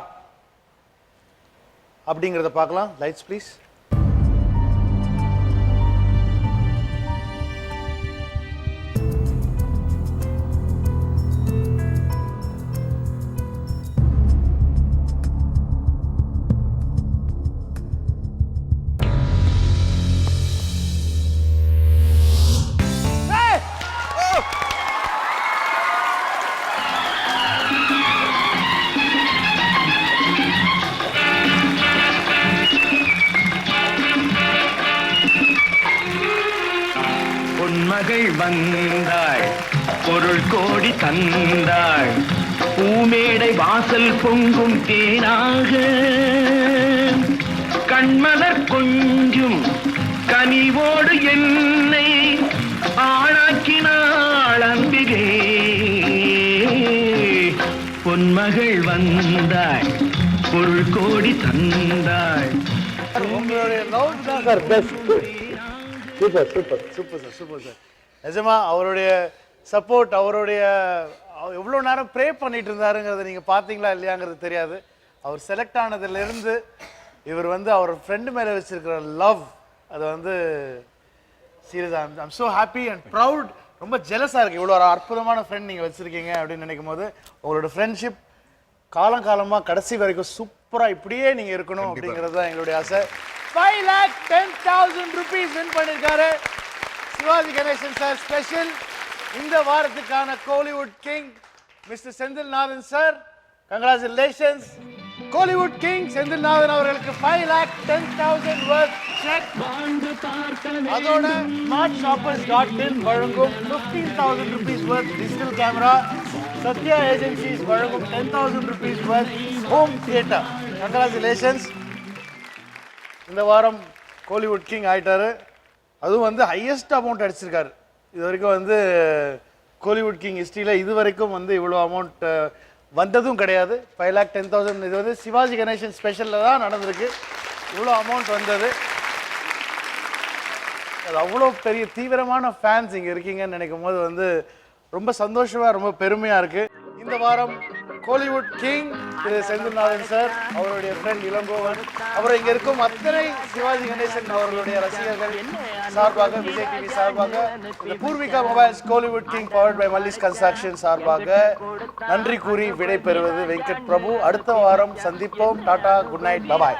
அப்படிங்கிறத பார்க்கலாம். Lights please. மகள் வந்தாள், பொருள் கோடி தந்தாள், பூமேடை வாசல் பொங்கும் தேனாக, கண்மலர் கொஞ்சும் கனிவோடு என்னை ஆளாக்கினாள் அன்பிலே. பொன்மகள் வந்தாள், பொருள் கோடி தந்தாள். உங்களுடைய லவ் தான் sir best. Super super super sir, super sir. நிஜமா அவருடைய சப்போர்ட், அவருடைய எவ்வளோ நேரம் ப்ரே பண்ணிட்டு இருந்தாருங்கிறத நீங்கள் பார்த்தீங்களா இல்லையாங்கிறது தெரியாது. அவர் செலக்ட் ஆனதுலேருந்து இவர் வந்து அவர் ஃப்ரெண்டு மேலே வச்சிருக்கிற லவ், அதை வந்து சீரியஸாக I'm so happy and proud. ரொம்ப ஜெலஸாக இருக்குது. இவ்வளோ ஒரு அற்புதமான ஃப்ரெண்ட் நீங்கள் வச்சுருக்கீங்க அப்படின்னு நினைக்கும் போது உங்களோட ஃப்ரெண்ட்ஷிப் காலங்காலமாக கடைசி வரைக்கும் சூப்பராக இப்படியே நீங்கள் இருக்கணும் அப்படிங்கிறது தான் எங்களுடைய ஆசை. 5,10,000 rupees வின் பண்ணிருக்காரு சிவாஜி கணேசன் சார் ஸ்பெஷல். இந்த வாரத்துக்கான Kollywood king mister Senthilnathan sir, congratulations. Kollywood king Senthilnathan அவர்களுக்கு 5,10,000 worth செக். அதோட smartshoppers.in வழங்கும் 15,000 rupees worth digital camera, Sathya agencies வழங்கும் 10,000 rupees worth home theatre. Congratulations. இந்த வாரம் கோலிவுட் கிங் ஆயிட்டாரு. அதுவும் வந்து ஹையஸ்ட் அமௌண்ட் அடிச்சிருக்காரு. இது வரைக்கும் வந்து கோலிவுட் கிங் ஹிஸ்ட்ரியில் இது வரைக்கும் வந்து இவ்வளோ அமௌண்ட் வந்ததும் கிடையாது. 5,10,000. இது வந்து சிவாஜி கணேசன் ஸ்பெஷலில் தான் நடந்திருக்கு இவ்வளோ அமௌண்ட் வந்தது. அது அவ்வளோ பெரிய தீவிரமான ஃபேன்ஸ் இங்கே இருக்கீங்கன்னு நினைக்கும் போது வந்து ரொம்ப சந்தோஷமாக, ரொம்ப பெருமையாக இருக்குது. இந்த வாரம் கோலிவுட் கிங் திரு செந்தில்நாதன் சார், அவருடைய ஃப்ரெண்ட் இளங்கோவன், அப்புறம் இங்க இருக்கும் அத்தனை சிவாஜி கணேசன் அவர்களுடைய ரசிகர்கள் சார்பாக, விஜய் டிவி சார்பாக, இந்த Poorvika mobiles Kollywood king powered by Mallis construction சார்பாக நன்றி கூறி விடை பெறுவது வெங்கட் பிரபு. அடுத்த வாரம் சந்திப்போம். டாடா, குட் நைட், பாய்.